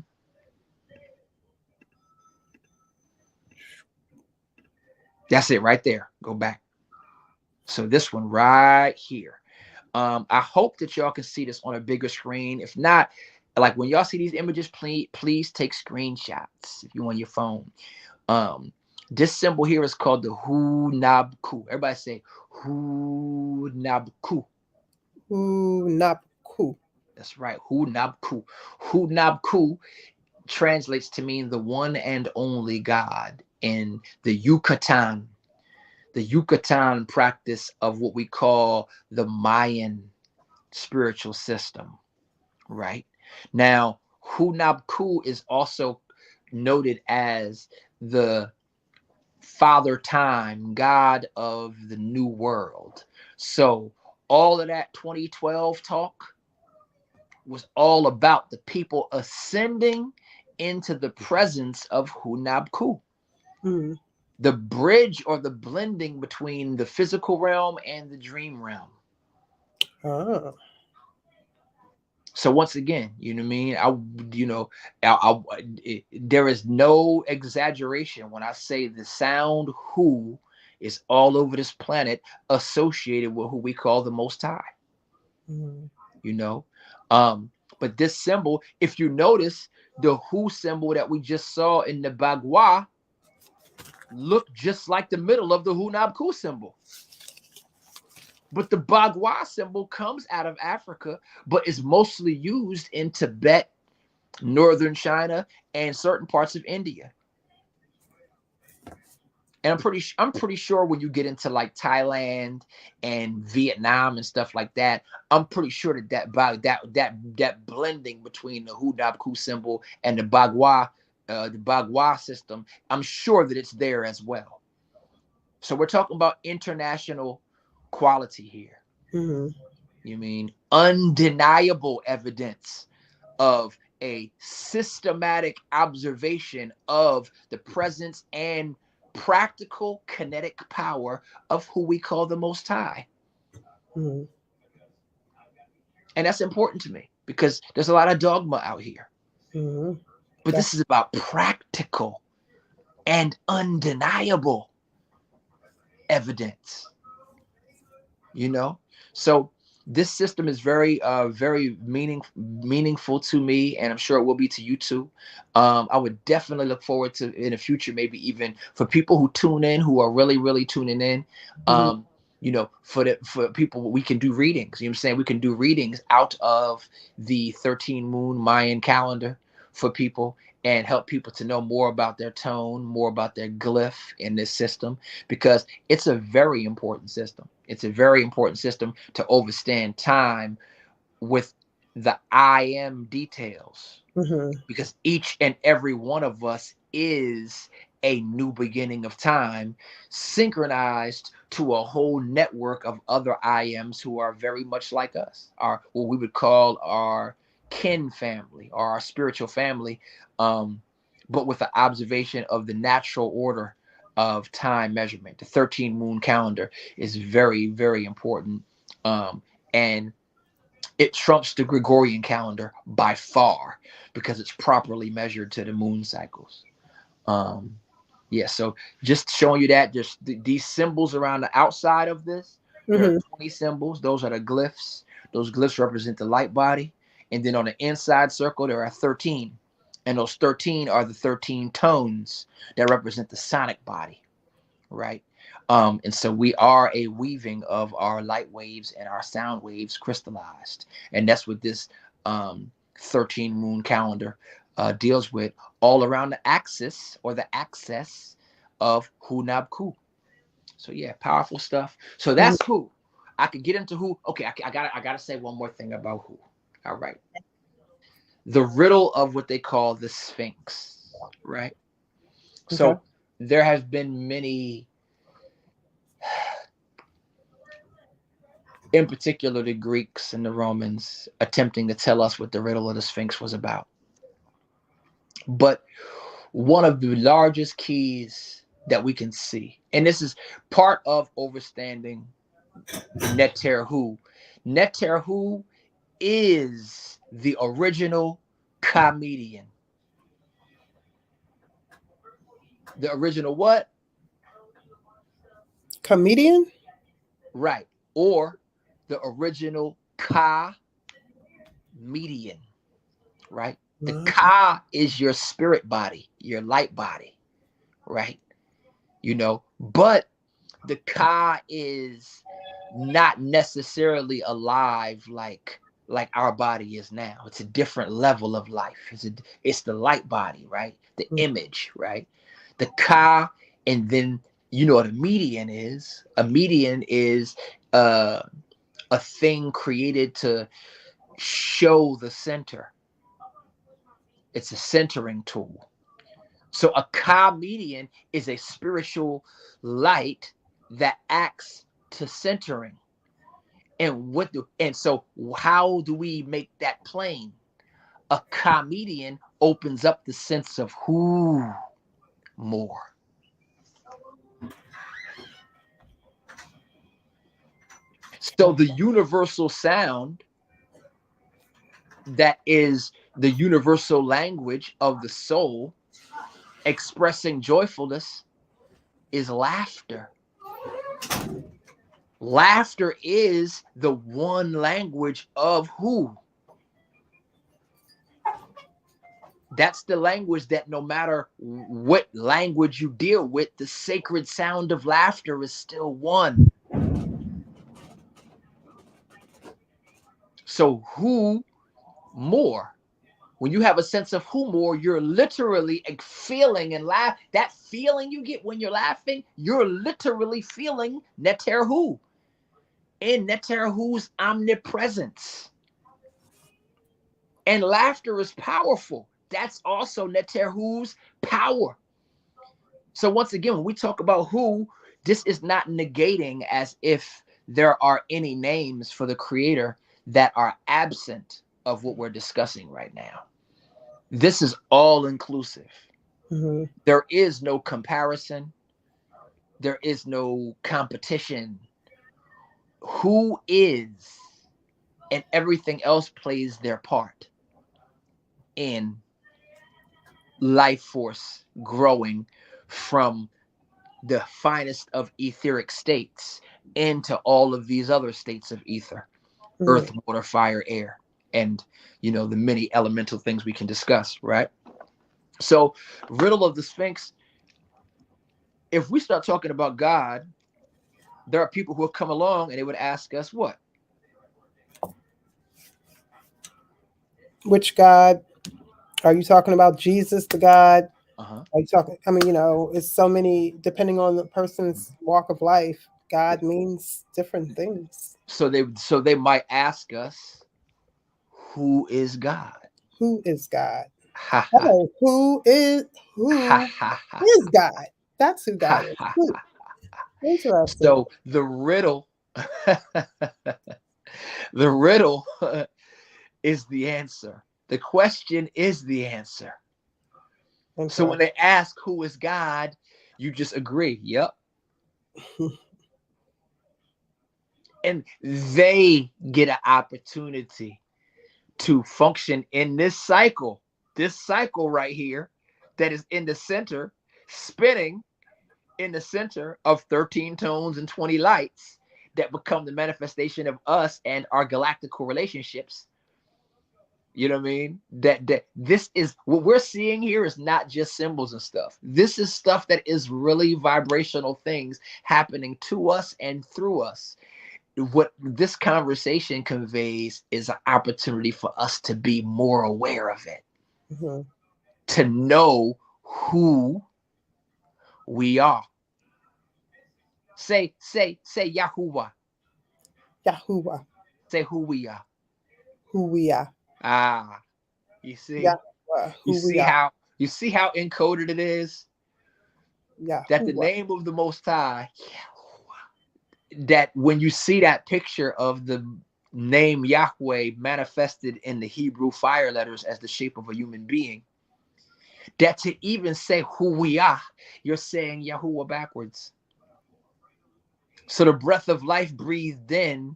That's it right there. Go back. So this one right here. I hope that y'all can see this on a bigger screen. If not, like when y'all see these images, please take screenshots if you on your phone. This symbol here is called the Hu Nab Ku. Everybody say Hu Nab Ku. Hu Nab Ku. That's right. Hu Nab Ku. Hu Nab Ku translates to mean the one and only God in the Yucatan practice of what we call the Mayan spiritual system, right? Now, Hu Nab Ku is also noted as the Father Time, God of the New World. So all of that 2012 talk was all about the people ascending into the presence of Hu Nab Ku. Mm. The bridge or the blending between the physical realm and the dream realm. Oh. So once again, you know what I mean? There is no exaggeration when I say the sound Hu is all over this planet associated with who we call the Most High. Mm. You know, but this symbol, if you notice, the Hu symbol that we just saw in the Bagua looked just like the middle of the Hu Nab Ku symbol. But the Bagua symbol comes out of Africa, but is mostly used in Tibet, northern China, and certain parts of India. And I'm pretty sure when you get into like Thailand and Vietnam and stuff like that, I'm pretty sure that blending between the Hu Nab Ku symbol and the Bagua system, I'm sure that it's there as well. So we're talking about international quality here. Mm-hmm. You mean undeniable evidence of a systematic observation of the presence and practical kinetic power of who we call the Most High. Mm-hmm. And that's important to me because there's a lot of dogma out here. Mm-hmm. But this is about practical and undeniable evidence. You know? So this system is very very meaningful to me, and I'm sure it will be to you too. I would definitely look forward to in the future, maybe even for people who tune in, who are really tuning in, Mm-hmm. for people, we can do readings. You know what I'm saying? We can do readings out of the 13 moon Mayan calendar for people and help people to know more about their tone, more about their glyph in this system, because it's a very important system. It's a very important system to overstand time with the I am details, Mm-hmm. because each and every one of us is a new beginning of time, synchronized to a whole network of other I ams who are very much like us, our what we would call our kin family or our spiritual family, but with the observation of the natural order of time measurement. The 13 moon calendar is very important, and it trumps the Gregorian calendar by far because it's properly measured to the moon cycles. Um, yeah, so just showing you that, just these symbols around the outside of this, there are Mm-hmm. 20 symbols. Those are the glyphs. Those glyphs represent the light body. And then on the inside circle, there are 13. And those 13 are the 13 tones that represent the sonic body, right? And so we are a weaving of our light waves and our sound waves crystallized. And that's what this 13 moon calendar deals with, all around the axis or the axis of Hu Nab Ku. So yeah, powerful stuff. So Mm-hmm. that's Hu. I could get into Hu. Okay, I gotta say one more thing about Hu. All right. the riddle of what they call the Sphinx, right? Okay. So there have been many, in particular the Greeks and the Romans, attempting to tell us what the riddle of the Sphinx was about. But one of the largest keys that we can see, and this is part of understanding Neteru. Neteru is the original comedian. The original what? Comedian? Right. Or the original ka median, right? The ka is your spirit body, your light body, right? But the ka is not necessarily alive like our body is now. It's a different level of life. It's the light body, right? The image, right? The ka, and then you know what a median is. A median is uh, a thing created to show the center. It's a centering tool. So a ka median is a spiritual light that acts to centering. And so how do we make that plain? A comedian opens up the sense of who more. So the universal sound that is the universal language of the soul expressing joyfulness is laughter. Laughter is the one language of who? That's the language that no matter what language you deal with, the sacred sound of laughter is still one. So who more? When you have a sense of who more, you're literally feeling and laugh. That feeling you get when you're laughing, you're literally feeling Neteru in Neteru's omnipresence. And laughter is powerful. That's also Neteru's power. So once again, when we talk about who, this is not negating as if there are any names for the creator that are absent of what we're discussing right now. This is all inclusive. Mm-hmm. There is no comparison. There is no competition. Who is and everything else plays their part in life force growing from the finest of etheric states into all of these other states of ether, earth, water, fire, air, and the many elemental things we can discuss, right? So riddle of the Sphinx, if we start talking about God, there are people who have come along and they would ask us what? Which God? Are you talking about Jesus, the God? Uh-huh. Are you talking? I mean, it's so many, depending on the person's walk of life, God means different things. So they might ask us, who is God? Who is God? Ha ha Oh, who is ha ha ha God? That's who God ha is. ha. Who? Interesting. So the riddle, the riddle is the answer. The question is the answer. So when they ask who is God, you just agree. Yep. And they get an opportunity to function in this cycle right here that is in the center, spinning in the center of 13 tones and 20 lights that become the manifestation of us and our galactical relationships. You know what I mean? That this is what we're seeing here is not just symbols and stuff. This is stuff that is really vibrational things happening to us and through us. What this conversation conveys is an opportunity for us to be more aware of it, to know who we are. Say Yahuwah. Yahuwah. Say who we are. Who we are. Ah, You see? Yahuwah, You who we see are. how encoded it is? That the Yahuwah. name of the Most High, that when you see that picture of the name Yahweh manifested in the Hebrew fire letters as the shape of a human being, that to even say who we are, you're saying Yahuwah backwards. So the breath of life breathed in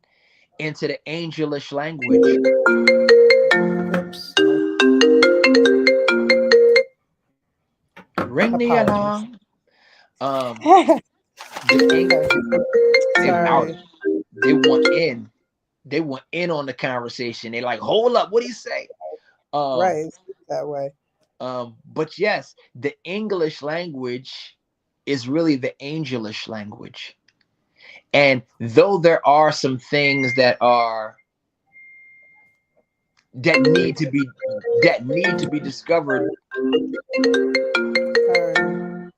into the angelish language. Oops. Ring the Apologies. alarm. The Sorry. they want in. They want in on the conversation. They like, hold up, what do you say? Um, Right. That way. but yes, the English language is really the angelish language. And though there are some things that need to be discovered,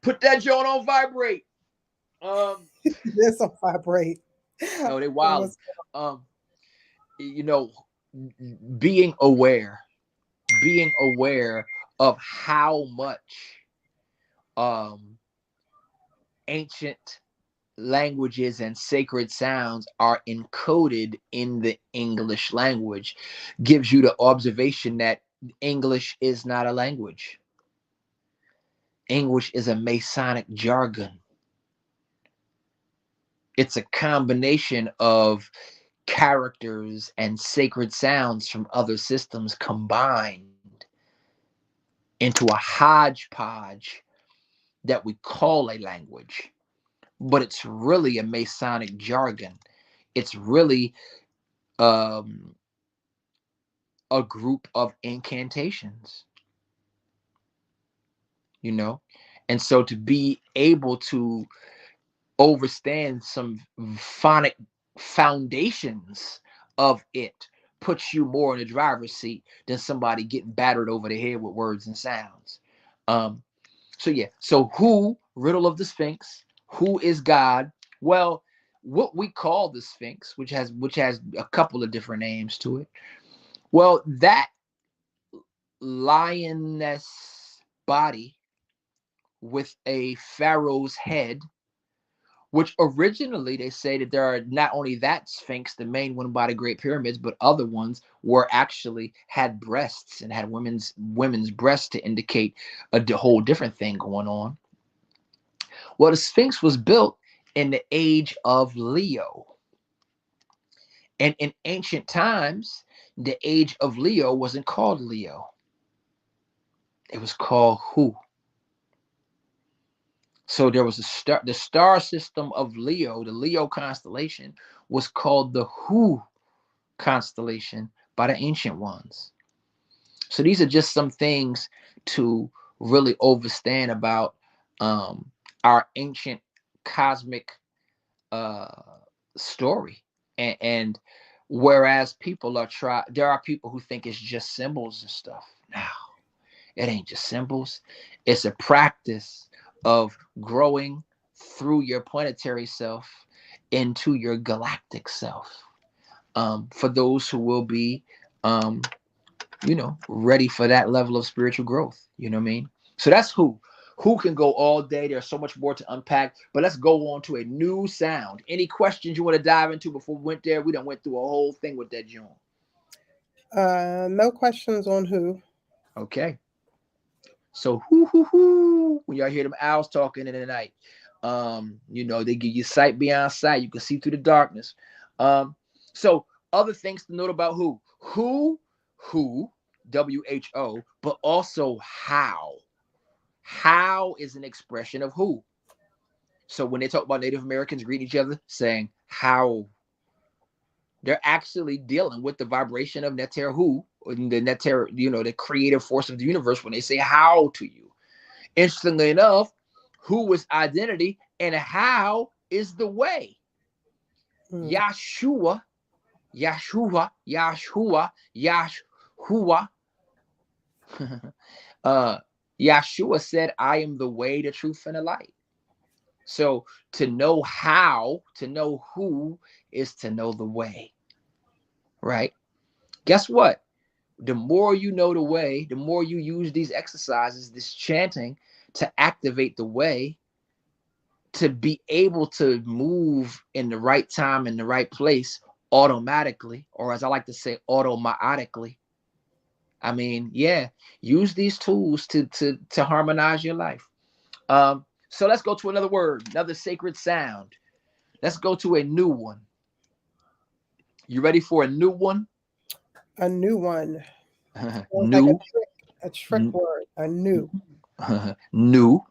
put that joint on vibrate. This will vibrate. No, they wild. What's Um, you know, being aware of how much um ancient languages and sacred sounds are encoded in the English language gives you the observation that English is not a language. English is a Masonic jargon. It's a combination of characters and sacred sounds from other systems combined into a hodgepodge that we call a language. But it's really a Masonic jargon. It's really um, a group of incantations, you know? And so to be able to overstand some phonic foundations of it puts you more in the driver's seat than somebody getting battered over the head with words and sounds. Um, so yeah, so who, riddle of the Sphinx, who is God? Well, what we call the Sphinx, which has a couple of different names to it. Well, that lioness body with a pharaoh's head, which originally they say that there are not only that Sphinx, the main one by the Great Pyramids, but other ones were actually had breasts and had women's breasts to indicate a whole different thing going on. Well, the Sphinx was built in the age of Leo. And in ancient times, the age of Leo wasn't called Leo. It was called Hu. So there was the star system of Leo, the Leo constellation, was called the Hu constellation by the ancient ones. So these are just some things to really understand about our ancient cosmic uh, story. And whereas there are people who think it's just symbols and stuff. No, it ain't just symbols. It's a practice of growing through your planetary self into your galactic self. For those who will be, um, ready for that level of spiritual growth. You know what I mean? So that's who. Who can go all day. There's so much more to unpack, but let's go on to a new sound. Any questions you want to dive into before we went there? We done went through a whole thing with that joint. No questions on who. Okay. So who, when y'all hear them owls talking in the night, they give you sight beyond sight. You can see through the darkness. So other things to note about who, WHO, but also how. How is an expression of who. So when they talk about Native Americans greeting each other, saying how, they're actually dealing with the vibration of Neteru, the Neteru, the creative force of the universe when they say how to you. Interestingly enough, who is identity and how is the way. Yahshua, Yahshua, Yahshua, Yahshua. Yahshua said, I am the way, the truth, and the light. So to know how, to know who, is to know the way. Right? Guess what? the more you know the way, the more you use these exercises, this chanting, to activate the way, to be able to move in the right time, in the right place, automatically, or as I like to say, automatically. I mean, yeah, use these tools to harmonize your life. So let's go to another word, another sacred sound. Let's go to a new one. You ready for a new one? A new one. Sounds like New. a trick word. A new. New.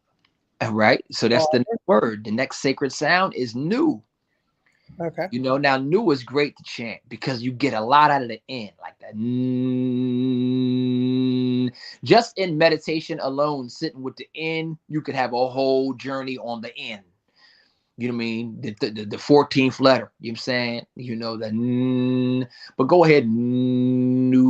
Right. So that's the Water. word. The next sacred sound is new. Okay. You know, now new is great to chant because you get a lot out of the end, like that. Just in meditation alone, sitting with the end, you could have a whole journey on the end. You know what I mean? The 14th letter. You know what I'm saying? You know the but go ahead. New.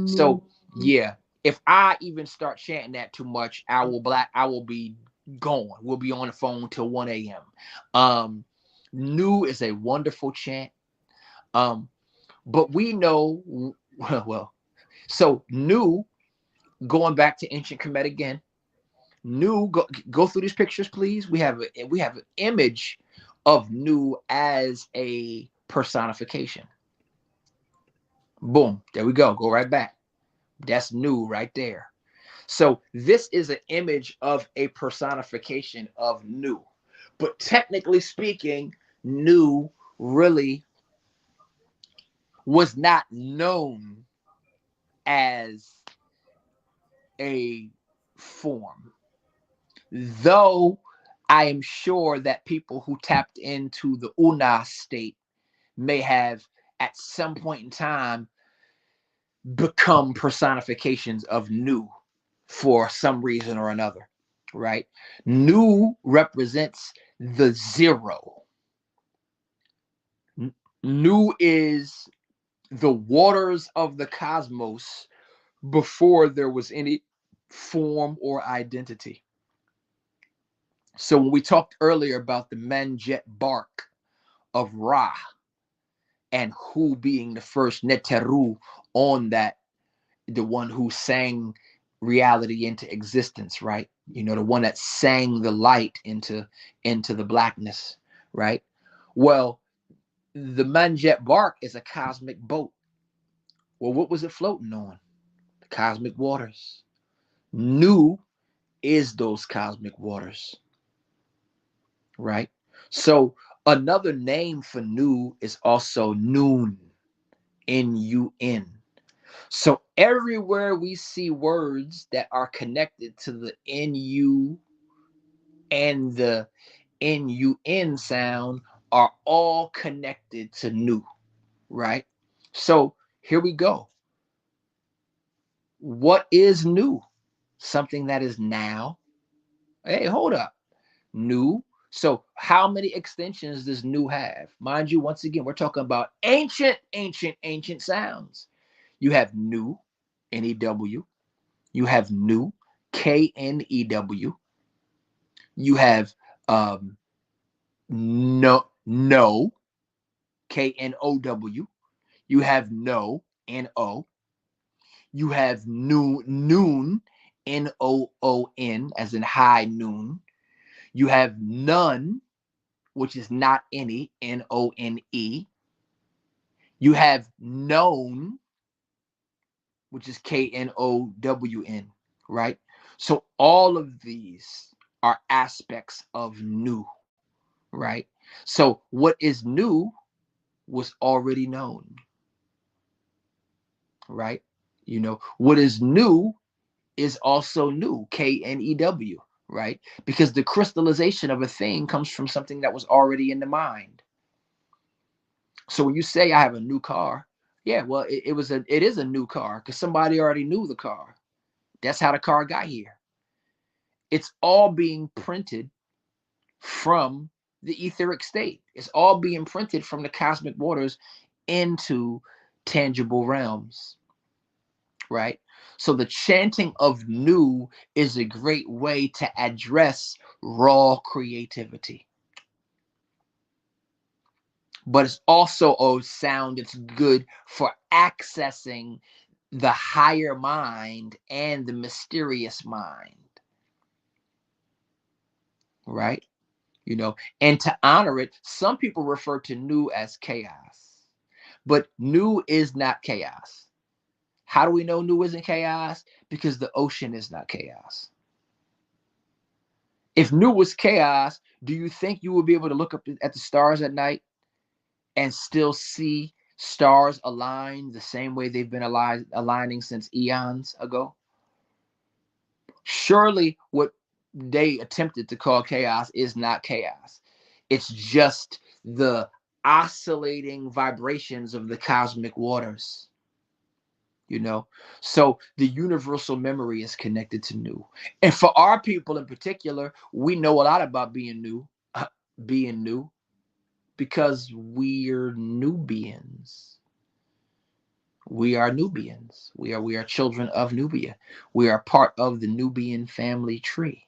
So yeah, if I even start chanting that too much, I will be gone. We'll be on the phone till 1 a.m. New is a wonderful chant. But we know well, so new, going back to ancient Kemet again. New, go through these pictures, please. We have an image of new as a personification. Boom, there we go. Go right back. That's new right there. So this is an image of a personification of new. But technically speaking, new really was not known as a form. Though I am sure that people who tapped into the Una state may have at some point in time become personifications of new for some reason or another, right? New represents the zero. New is the waters of the cosmos before there was any form or identity. So when we talked earlier about the Manjet bark of Ra and who being the first Neteru on that, the one who sang reality into existence, right? You know, the one that sang the light into the blackness, right? Well, the Manjet bark is a cosmic boat. Well, what was it floating on? The cosmic waters. Nu is those cosmic waters, right? So another name for Nu is also Noon, N-U-N. So everywhere we see words that are connected to the N-U and the N-U-N sound are all connected to Nu, right? So here we go. What is new? Something that is now. Hey, hold up. New. So how many extensions does new have? Mind you, once again, we're talking about ancient sounds. You have new, N-E-W. You have new, K-N-E-W. You have no, K-N-O-W. You have no, N-O. You have noon, N-O-O-N, as in high noon. You have none, which is not any, N-O-N-E. You have known, which is K-N-O-W-N, right? So all of these are aspects of new, right? So what is new was already known, right? You know, what is new is also new, K-N-E-W, right? Because the crystallization of a thing comes from something that was already in the mind. So when you say I have a new car, yeah, well, it is a new car because somebody already knew the car. That's how the car got here. It's all being printed from the etheric state. It's all being printed from the cosmic waters into tangible realms, right? So the chanting of new is a great way to address raw creativity. but it's also a sound that's good for accessing the higher mind and the mysterious mind, right? You know, and to honor it, some people refer to Nu as chaos, but Nu is not chaos. How do we know Nu isn't chaos? Because the ocean is not chaos. If Nu was chaos, do you think you would be able to look up at the stars at night and still see stars align the same way they've been aligning since eons ago? Surely what they attempted to call chaos is not chaos. It's just the oscillating vibrations of the cosmic waters, you know? So the universal memory is connected to Nu. And for our people in particular, we know a lot about being Nu, being Nu, because we're Nubians. We are Nubians. We are children of Nubia. We are part of the Nubian family tree.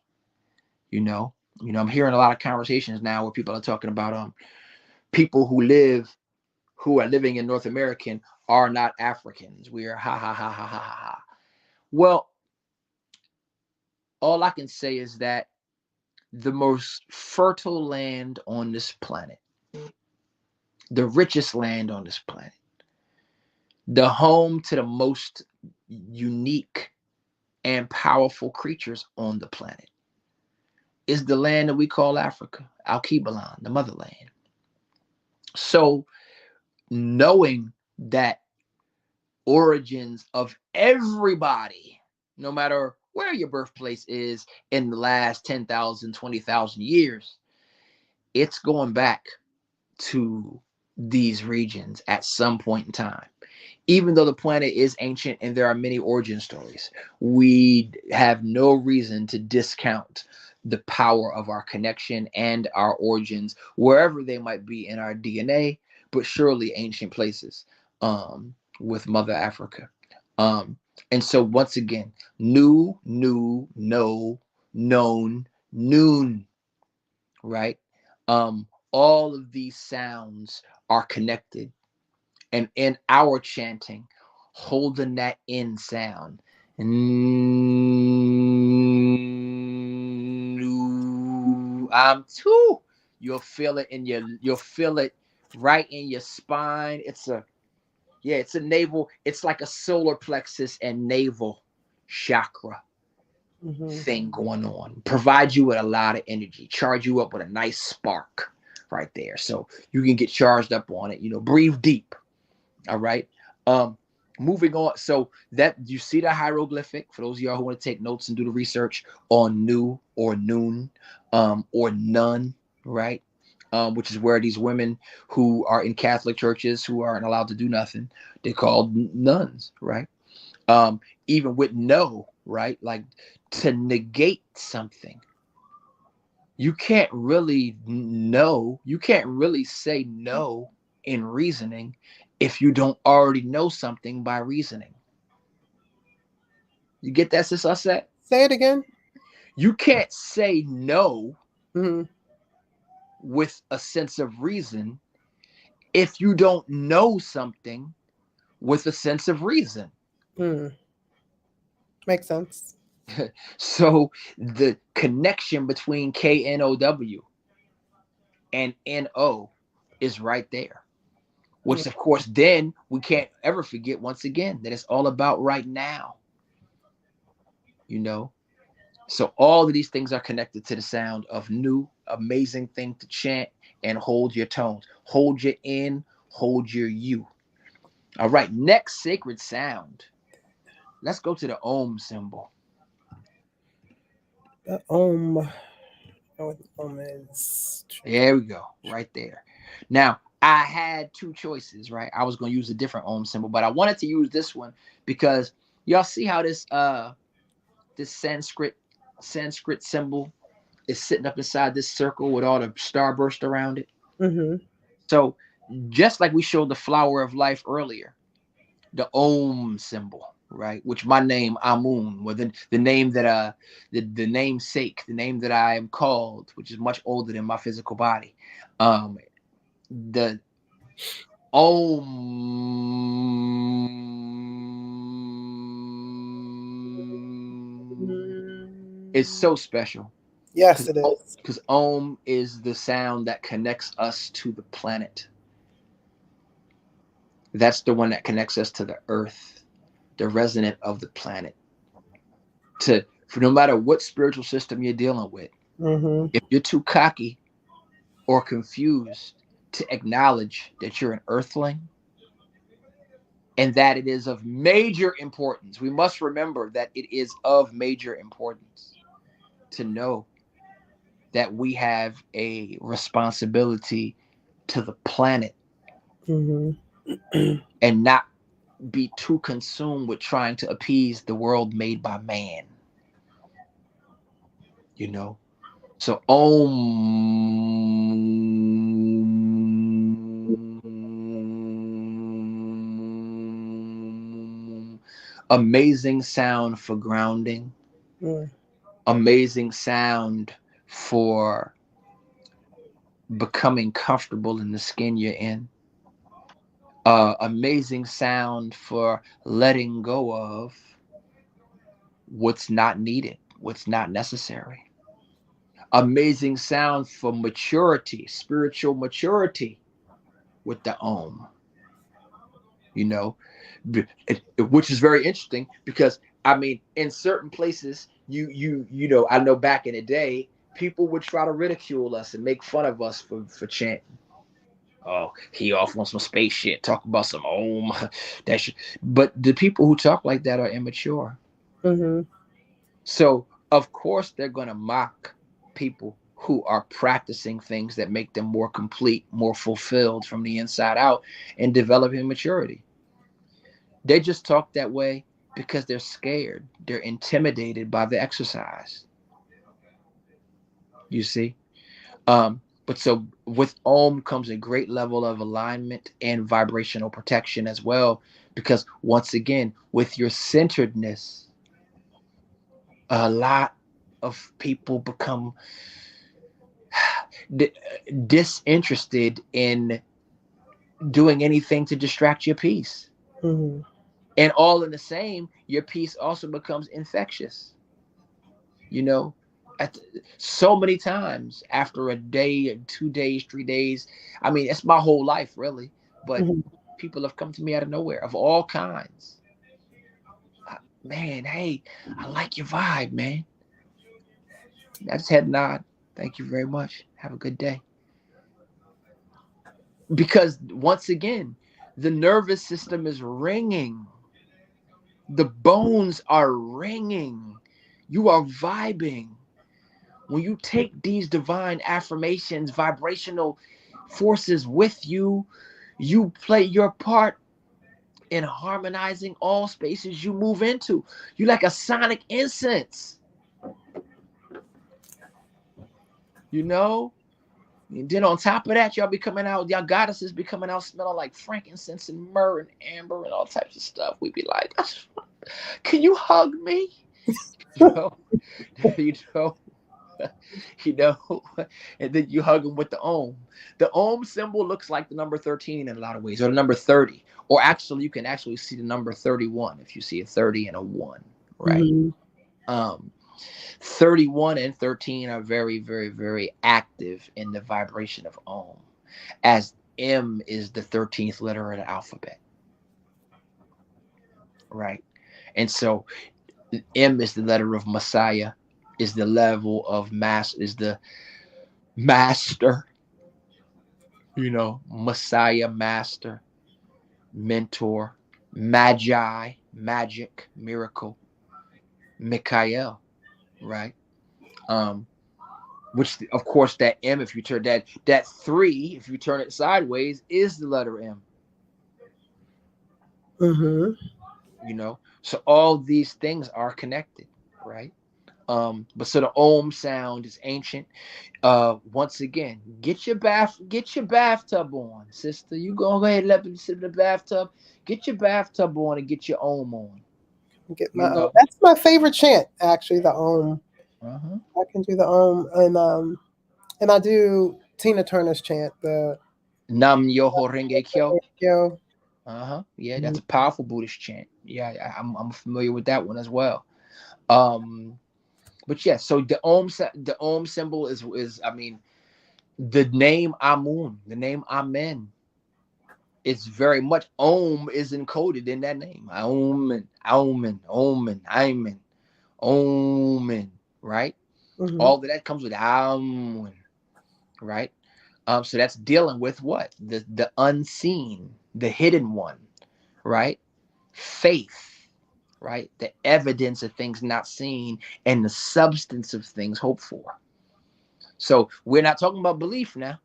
You know, I'm hearing a lot of conversations now where people are talking about people who are living in North American are not Africans. We are ha ha ha ha ha ha ha. Well, all I can say is that the most fertile land on this planet, the richest land on this planet, the home to the most unique and powerful creatures on the planet, is the land that we call Africa, Al-Kibalan, the motherland. So knowing that origins of everybody, no matter where your birthplace is in the last 10,000, 20,000 years, it's going back to these regions at some point in time. Even though the planet is ancient and there are many origin stories, we have no reason to discount the power of our connection and our origins, wherever they might be in our DNA, but surely ancient places with Mother Africa. And so once again, Nu, Nu, No, Known, Noon, right? All of these sounds are connected. And in our chanting, holding that in sound, too. You'll feel it you'll feel it right in your spine. It's a navel. It's like a solar plexus and navel chakra thing going on. Provide you with a lot of energy, charge you up with a nice spark right there. So you can get charged up on it. Breathe deep. All right. Moving on. So that you see the hieroglyphic for those of y'all who want to take notes and do the research on Nu or Noon, or Nun, right? Which is where these women who are in Catholic churches who aren't allowed to do nothing, they're called nuns, right? Even with no, right? Like to negate something. You can't really know. You can't really say no in reasoning if you don't already know something by reasoning. You get that, Sis Usset? Say it again. You can't say no with a sense of reason if you don't know something with a sense of reason. Makes sense. So the connection between KNOW and NO is right there. Which, of course, then we can't ever forget, once again, that it's all about right now. So all of these things are connected to the sound of Nu. Amazing thing to chant and hold your tones. Hold your in, hold your you. All right, next sacred sound. Let's go to the Om symbol. The Om. Oh, what the Om is. There we go, right there. Now, I had two choices, right? I was going to use a different Om symbol, but I wanted to use this one because y'all see how this Sanskrit symbol is sitting up inside this circle with all the starburst around it. So just like we showed the flower of life earlier, the Om symbol, right? Which my name Amun, well, the name that the namesake, the name that I am called, which is much older than my physical body. The Om is so special Yes, it is. because Om is the sound that connects us to the planet. That's the one that connects us to the earth, the resonant of the planet. For no matter what spiritual system you're dealing with, Mm-hmm. if you're too cocky or confused to acknowledge that you're an earthling and that it is of major importance, we must remember that it is of major importance to know that we have a responsibility to the planet Mm-hmm. and not be too consumed with trying to appease the world made by man. You know, so amazing sound for grounding, Mm. amazing sound for becoming comfortable in the skin you're in, amazing sound for letting go of what's not needed, what's not necessary. Amazing sound for maturity, spiritual maturity with the Om, you know, which is very interesting because I mean, in certain places, you know, I know back in the day, people would try to ridicule us and make fun of us for chanting. Oh, he off on some space shit, talk about some Om, that shit. But the people who talk like that are immature. Mm-hmm. So of course they're gonna mock people who are practicing things that make them more complete, more fulfilled from the inside out, and developing maturity. They just talk that way because they're scared. They're intimidated by the exercise. You see? But so with Om comes a great level of alignment and vibrational protection as well. Because once again, with your centeredness, a lot of people become d- disinterested in doing anything to distract your peace. Mm-hmm. And all in the same, your peace also becomes infectious. You know, at so many times after a day, 2 days, 3 days. I mean, it's my whole life really, but Mm-hmm. people have come to me out of nowhere of all kinds. Man, hey, I like your vibe, man. I just had a nod. Thank you very much. Have a good day. Because once again, the nervous system is ringing. The bones are ringing. You are vibing. When you take these divine affirmations, vibrational forces with you, you play your part in harmonizing all spaces you move into. You like a sonic incense, you know? And then on top of that, y'all be coming out, y'all goddesses be coming out smelling like frankincense and myrrh and amber and all types of stuff. We be like, can you hug me? You know, you know, you know, and then you hug them with the Om. The Om symbol looks like the number 13 in a lot of ways, or the number 30. Or actually, you can actually see the number 31 if you see a 30 and a 1, right? Mm-hmm. Um, 31 and 13 are very, very, very active in the vibration of Om, as M is the 13th letter of the alphabet, right? And so M is the letter of Messiah, is the level of mass, is the master, you know, Messiah, master, mentor, magi, magic, miracle, Mikhail, right? Um, which of course that M, if you turn that 3, if you turn it sideways, is the letter M. Mm-hmm. You know, so all these things are connected, right? But so the Om sound is ancient. Once again, get your bathtub on, sister. You go ahead and let me sit in the bathtub. Get your bathtub on and get your Om on. Get my You Om. know. That's my favorite chant, actually. The Om. Uh-huh. I can do the Om, and I do Tina Turner's chant. The Nam Yoho Renge Kyo. Yo. Yeah, that's a powerful Buddhist chant. Yeah, I'm familiar with that one as well. But yeah, so the Om symbol is I mean, the name Amun, the name Amen, it's very much Om is encoded in that name. Omen, Omen, Omen, Amen, Omen, right? All of that comes with Amun, right? So that's dealing with what? The unseen, the hidden one, right? Faith, right? The evidence of things not seen and the substance of things hoped for. So we're not talking about belief now.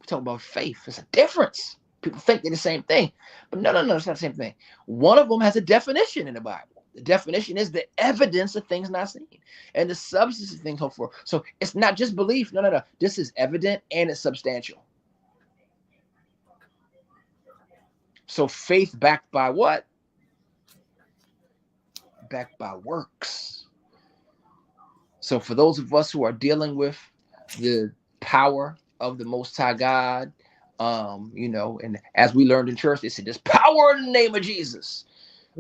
We're talking about faith. There's a difference. People think they're the same thing, but no, it's not the same thing. One of them has a definition in the Bible. The definition is the evidence of things not seen and the substance of things hoped for. So it's not just belief. No. This is evident and it's substantial. So faith backed by what? Backed by works. So for those of us who are dealing with the power of the Most High God, and as we learned in church, they said there's power in the name of Jesus.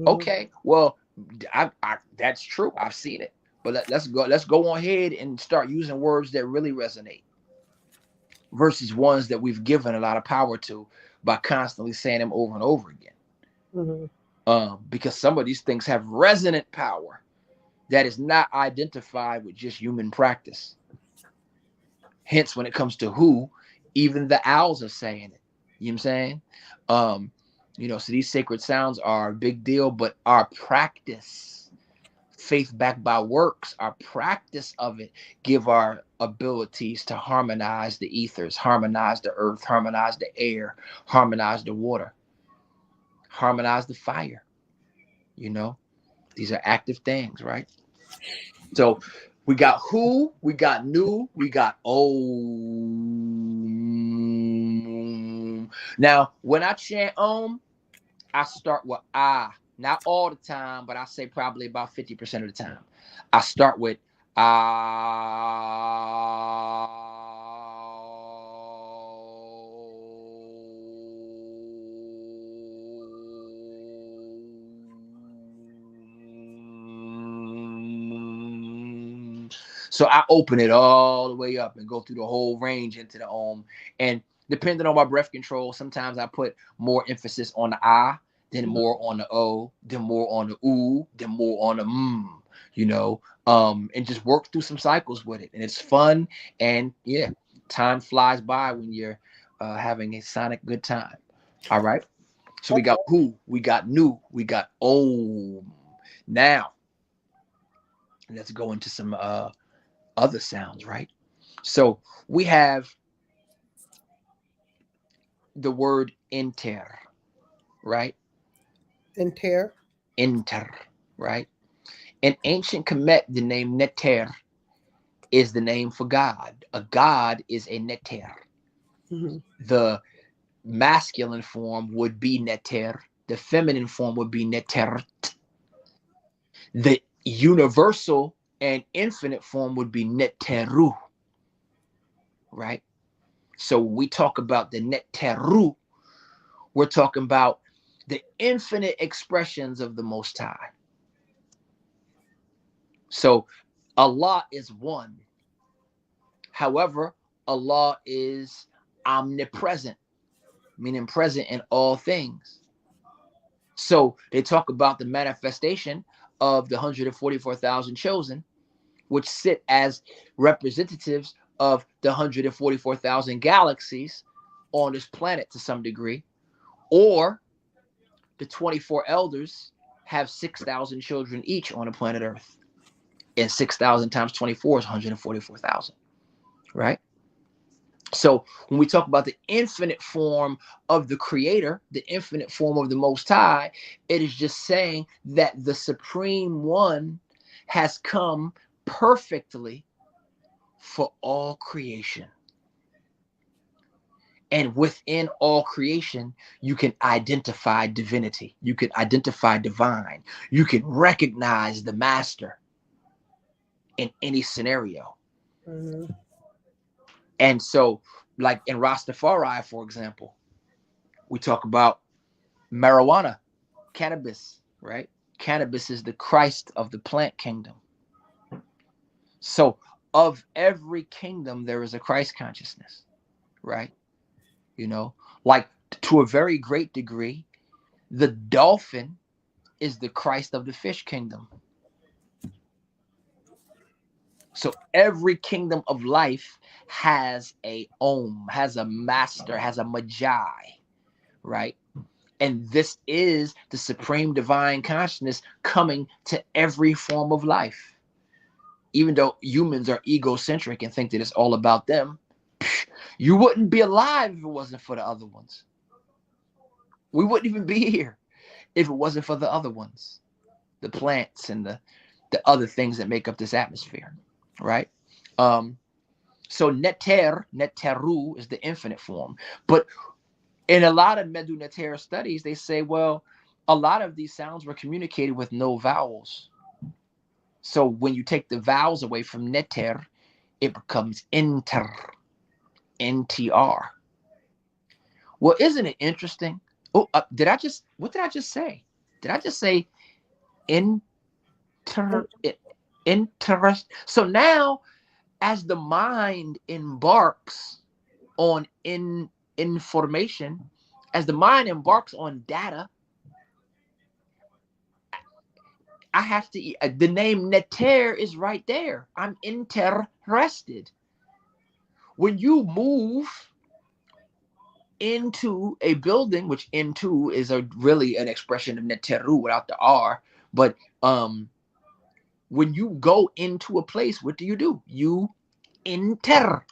Okay, well, I that's true. I've seen it, but let's go on ahead and start using words that really resonate versus ones that we've given a lot of power to by constantly saying them over and over again. Because some of these things have resonant power that is not identified with just human practice. Hence, when it comes to who, even the owls are saying it. You know what I'm saying? So these sacred sounds are a big deal, but our practice, faith backed by works, our practice of it give our abilities to harmonize the ethers, harmonize the earth, harmonize the air, harmonize the water, harmonize the fire. These are active things, right? So we got who, we got new, we got Om. Now, when I chant Om, I start with Ah. Not all the time, but I say probably about 50% of the time. I start with Ah. So I open it all the way up and go through the whole range into the Om. And depending on my breath control, sometimes I put more emphasis on the Ah, then more on the O, then more on the Oo, then more on the and just work through some cycles with it. And it's fun. And yeah, time flies by when you're having a sonic good time. All right. So we got who, we got new, we got Om. Now, let's go into some other sounds, right? So we have the word enter, right? Enter, right? In ancient Kemet, the name Neter is the name for God. A god is a Neter. The masculine form would be Neter. The feminine form would be Netert. The universal and infinite form would be Neteru, right? So when we talk about the Neteru, we're talking about the infinite expressions of the Most High. So Allah is one. However, Allah is omnipresent, meaning present in all things. So they talk about the manifestation of the 144,000 chosen, which sit as representatives of the 144,000 galaxies on this planet to some degree, or the 24 elders have 6,000 children each on the planet Earth. And 6,000 times 24 is 144,000, right? So when we talk about the infinite form of the Creator, the infinite form of the Most High, it is just saying that the Supreme One has come perfectly for all creation. And within all creation, you can identify divinity. You can identify divine. You can recognize the master in any scenario. And so, like in Rastafari, for example, We talk about marijuana, cannabis, right? Cannabis is the Christ of the plant kingdom. So of every kingdom, there is a Christ consciousness, right? Like to a very great degree, the dolphin is the Christ of the fish kingdom. So every kingdom of life has a Om, has a master, has a Magi, right? And this is the supreme divine consciousness coming to every form of life. Even though humans are egocentric and think that it's all about them, you wouldn't be alive if it wasn't for the other ones. We wouldn't even be here if it wasn't for the other ones, the plants and the other things that make up this atmosphere, right? So Neteru is the infinite form. But in a lot of Medu Neter studies, they say, well, a lot of these sounds were communicated with no vowels. So when you take the vowels away from Neter, it becomes enter, NTR. Well, isn't it interesting? Oh, what did I just say? Did I just say interest? So now, as the mind embarks on information, as the mind embarks on data, I have to, the name Neter is right there. I'm interested. When you move into a building, which into is really an expression of Neteru without the R, but when you go into a place, what do? You enter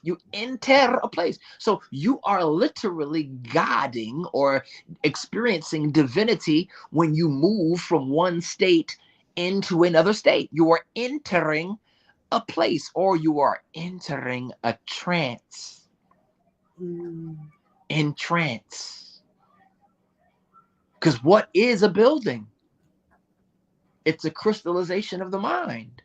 a place. So you are literally guiding or experiencing divinity when you move from one state into another state. You are entering a place, or you are entering a trance. In trance. Because what is a building? It's a crystallization of the mind.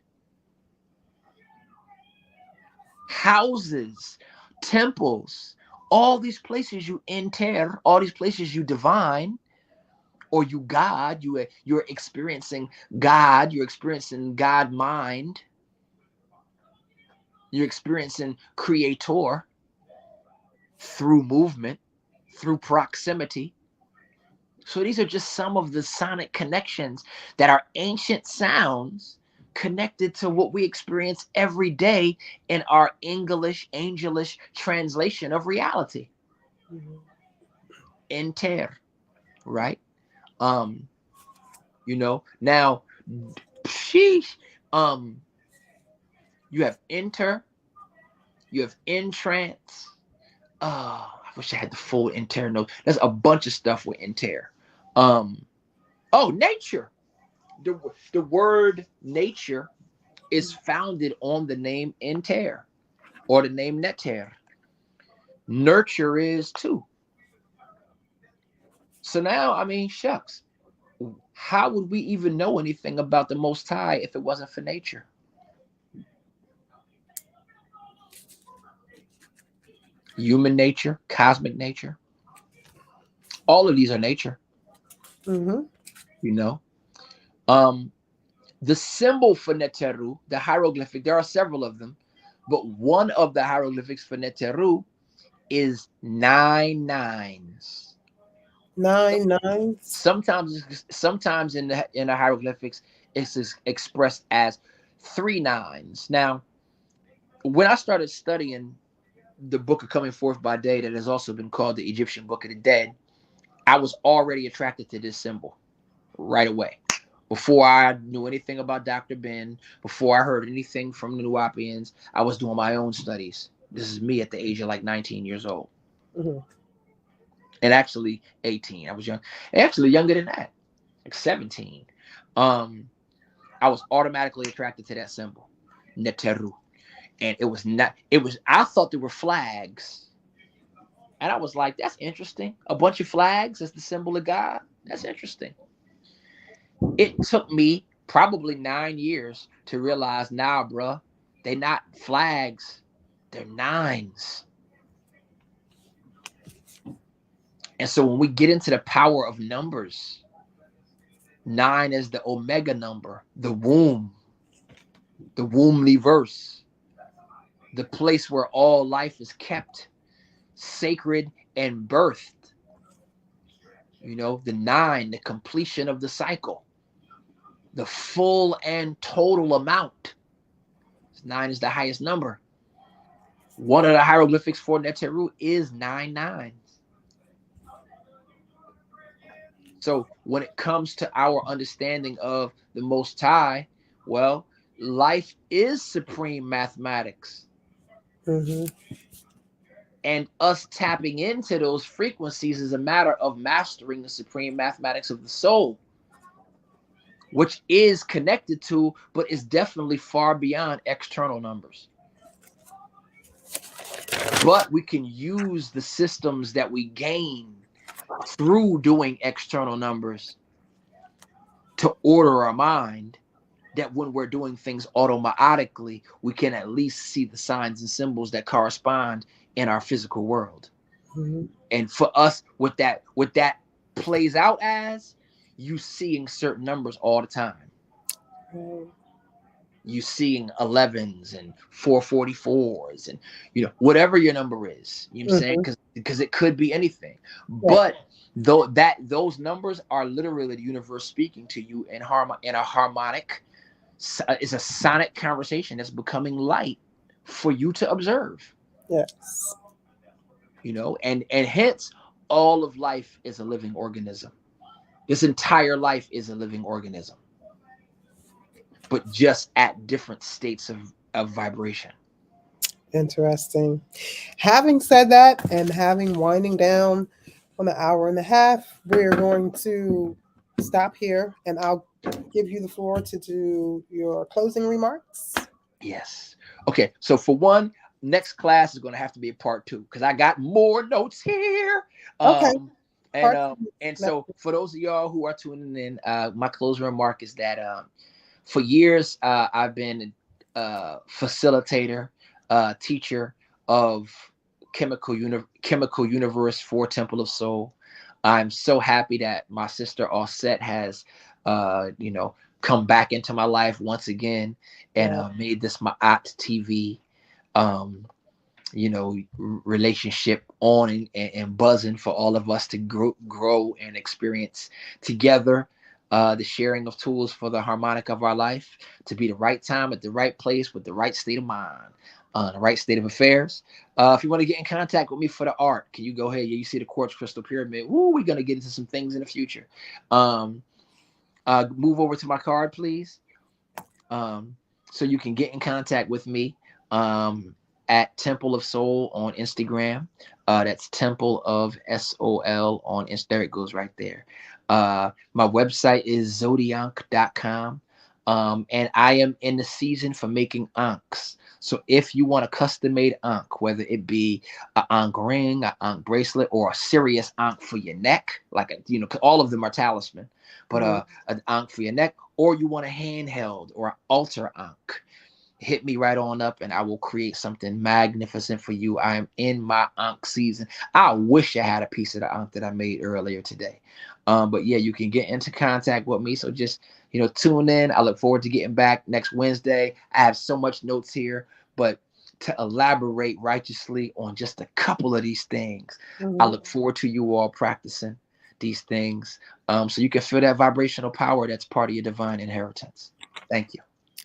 Houses, temples, all these places you enter, all these places you divine, or you God, you're experiencing God, you're experiencing God mind, you're experiencing creator through movement, through proximity. So these are just some of the sonic connections that are ancient sounds connected to what we experience every day in our English, angelish translation of reality. Enter, right? Now, sheesh, you have enter, you have entrance. I wish I had the full enter note. There's a bunch of stuff with enter. Nature. The word nature is founded on the name enter or the name neter. Nurture is too. So now, I mean, shucks, how would we even know anything about the Most High if it wasn't for nature? Human nature, cosmic nature. All of these are nature. Mm-hmm. The symbol for Neteru, the hieroglyphic, there are several of them, but one of the hieroglyphics for Neteru is 9 nines. 9 nines. Sometimes in the hieroglyphics, it's expressed as 3 nines. Now, when I started studying the Book of Coming Forth by Day, that has also been called the Egyptian Book of the Dead, I was already attracted to this symbol right away. Before I knew anything about Dr. Ben, before I heard anything from the Nuwapians, I was doing my own studies. This is me at the age of like 19 years old. Mm-hmm. And actually 18. I was young. Actually younger than that. Like 17. I was automatically attracted to that symbol, Neteru. And I thought they were flags. And I was like, that's interesting. A bunch of flags as the symbol of God. That's interesting. It took me probably 9 years to realize, nah, bruh, they're not flags. They're nines. And so when we get into the power of numbers, 9 is the omega number, the womb verse, the place where all life is kept sacred and birthed. You know, the 9, the completion of the cycle, the full and total amount. 9 is the highest number. One of the hieroglyphics for Neteru is 9 nines. So when it comes to our understanding of the Most High, well, life is supreme mathematics. Mm-hmm. And us tapping into those frequencies is a matter of mastering the supreme mathematics of the soul, which is connected to, but is definitely far beyond external numbers. But we can use the systems that we gain through doing external numbers to order our mind, that when we're doing things automatically, we can at least see the signs and symbols that correspond in our physical world. Mm-hmm. And for us, what that plays out as, you seeing certain numbers all the time. Right. You seeing 11s and 444s and, you know, whatever your number is. You know what I'm saying? Because it could be anything. But though those numbers are literally the universe speaking to you in a harmonic, it's a sonic conversation that's becoming light for you to observe. Yes. You know, and hence all of life is a living organism. This entire life is a living organism, but just at different states of vibration. Interesting. Having said that, and having winding down on an hour and a half, we're going to stop here, and I'll give you the floor to do your closing remarks. Yes. Okay. So for one, next class is going to have to be a part 2 because I got more notes here. Okay. And so for those of y'all who are tuning in, my closing remark is that for years I've been a facilitator, teacher of Chemical Universe for Temple of Soul. I'm so happy that my sister Offset has, come back into my life once again and made this my TV, relationship on and buzzing for all of us to grow and experience together. The sharing of tools for the harmonic of our life, to be the right time at the right place with the right state of mind, the right state of affairs. If you want to get in contact with me for the art, can you go ahead? You see the quartz crystal pyramid. We're going to get into some things in the future. Move over to my card, please. So you can get in contact with me at Temple of Soul on Instagram. That's Temple of SOL on Instagram. There it goes right there. My website is zodiac.com. And I am in the season for making ankhs. So if you want a custom-made ankh, whether it be an ankh ring, an ankh bracelet, or a serious ankh for your neck, because all of them are talisman, but an ankh for your neck, or you want a handheld or an altar ankh, hit me right on up and I will create something magnificent for you. I am in my ankh season. I wish I had a piece of the ankh that I made earlier today. But yeah, you can get into contact with me. So just, tune in. I look forward to getting back next Wednesday. I have so much notes here, but to elaborate righteously on just a couple of these things, I look forward to you all practicing these things. So you can feel that vibrational power that's part of your divine inheritance. Thank you.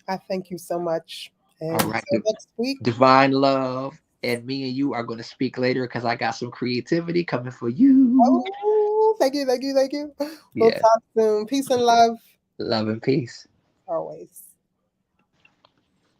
I thank you so much. And all right. so next week, divine love. And me and you are going to speak later because I got some creativity coming for you. Oh, thank you. Yes. We'll talk soon. Peace and love. Love and peace. Always.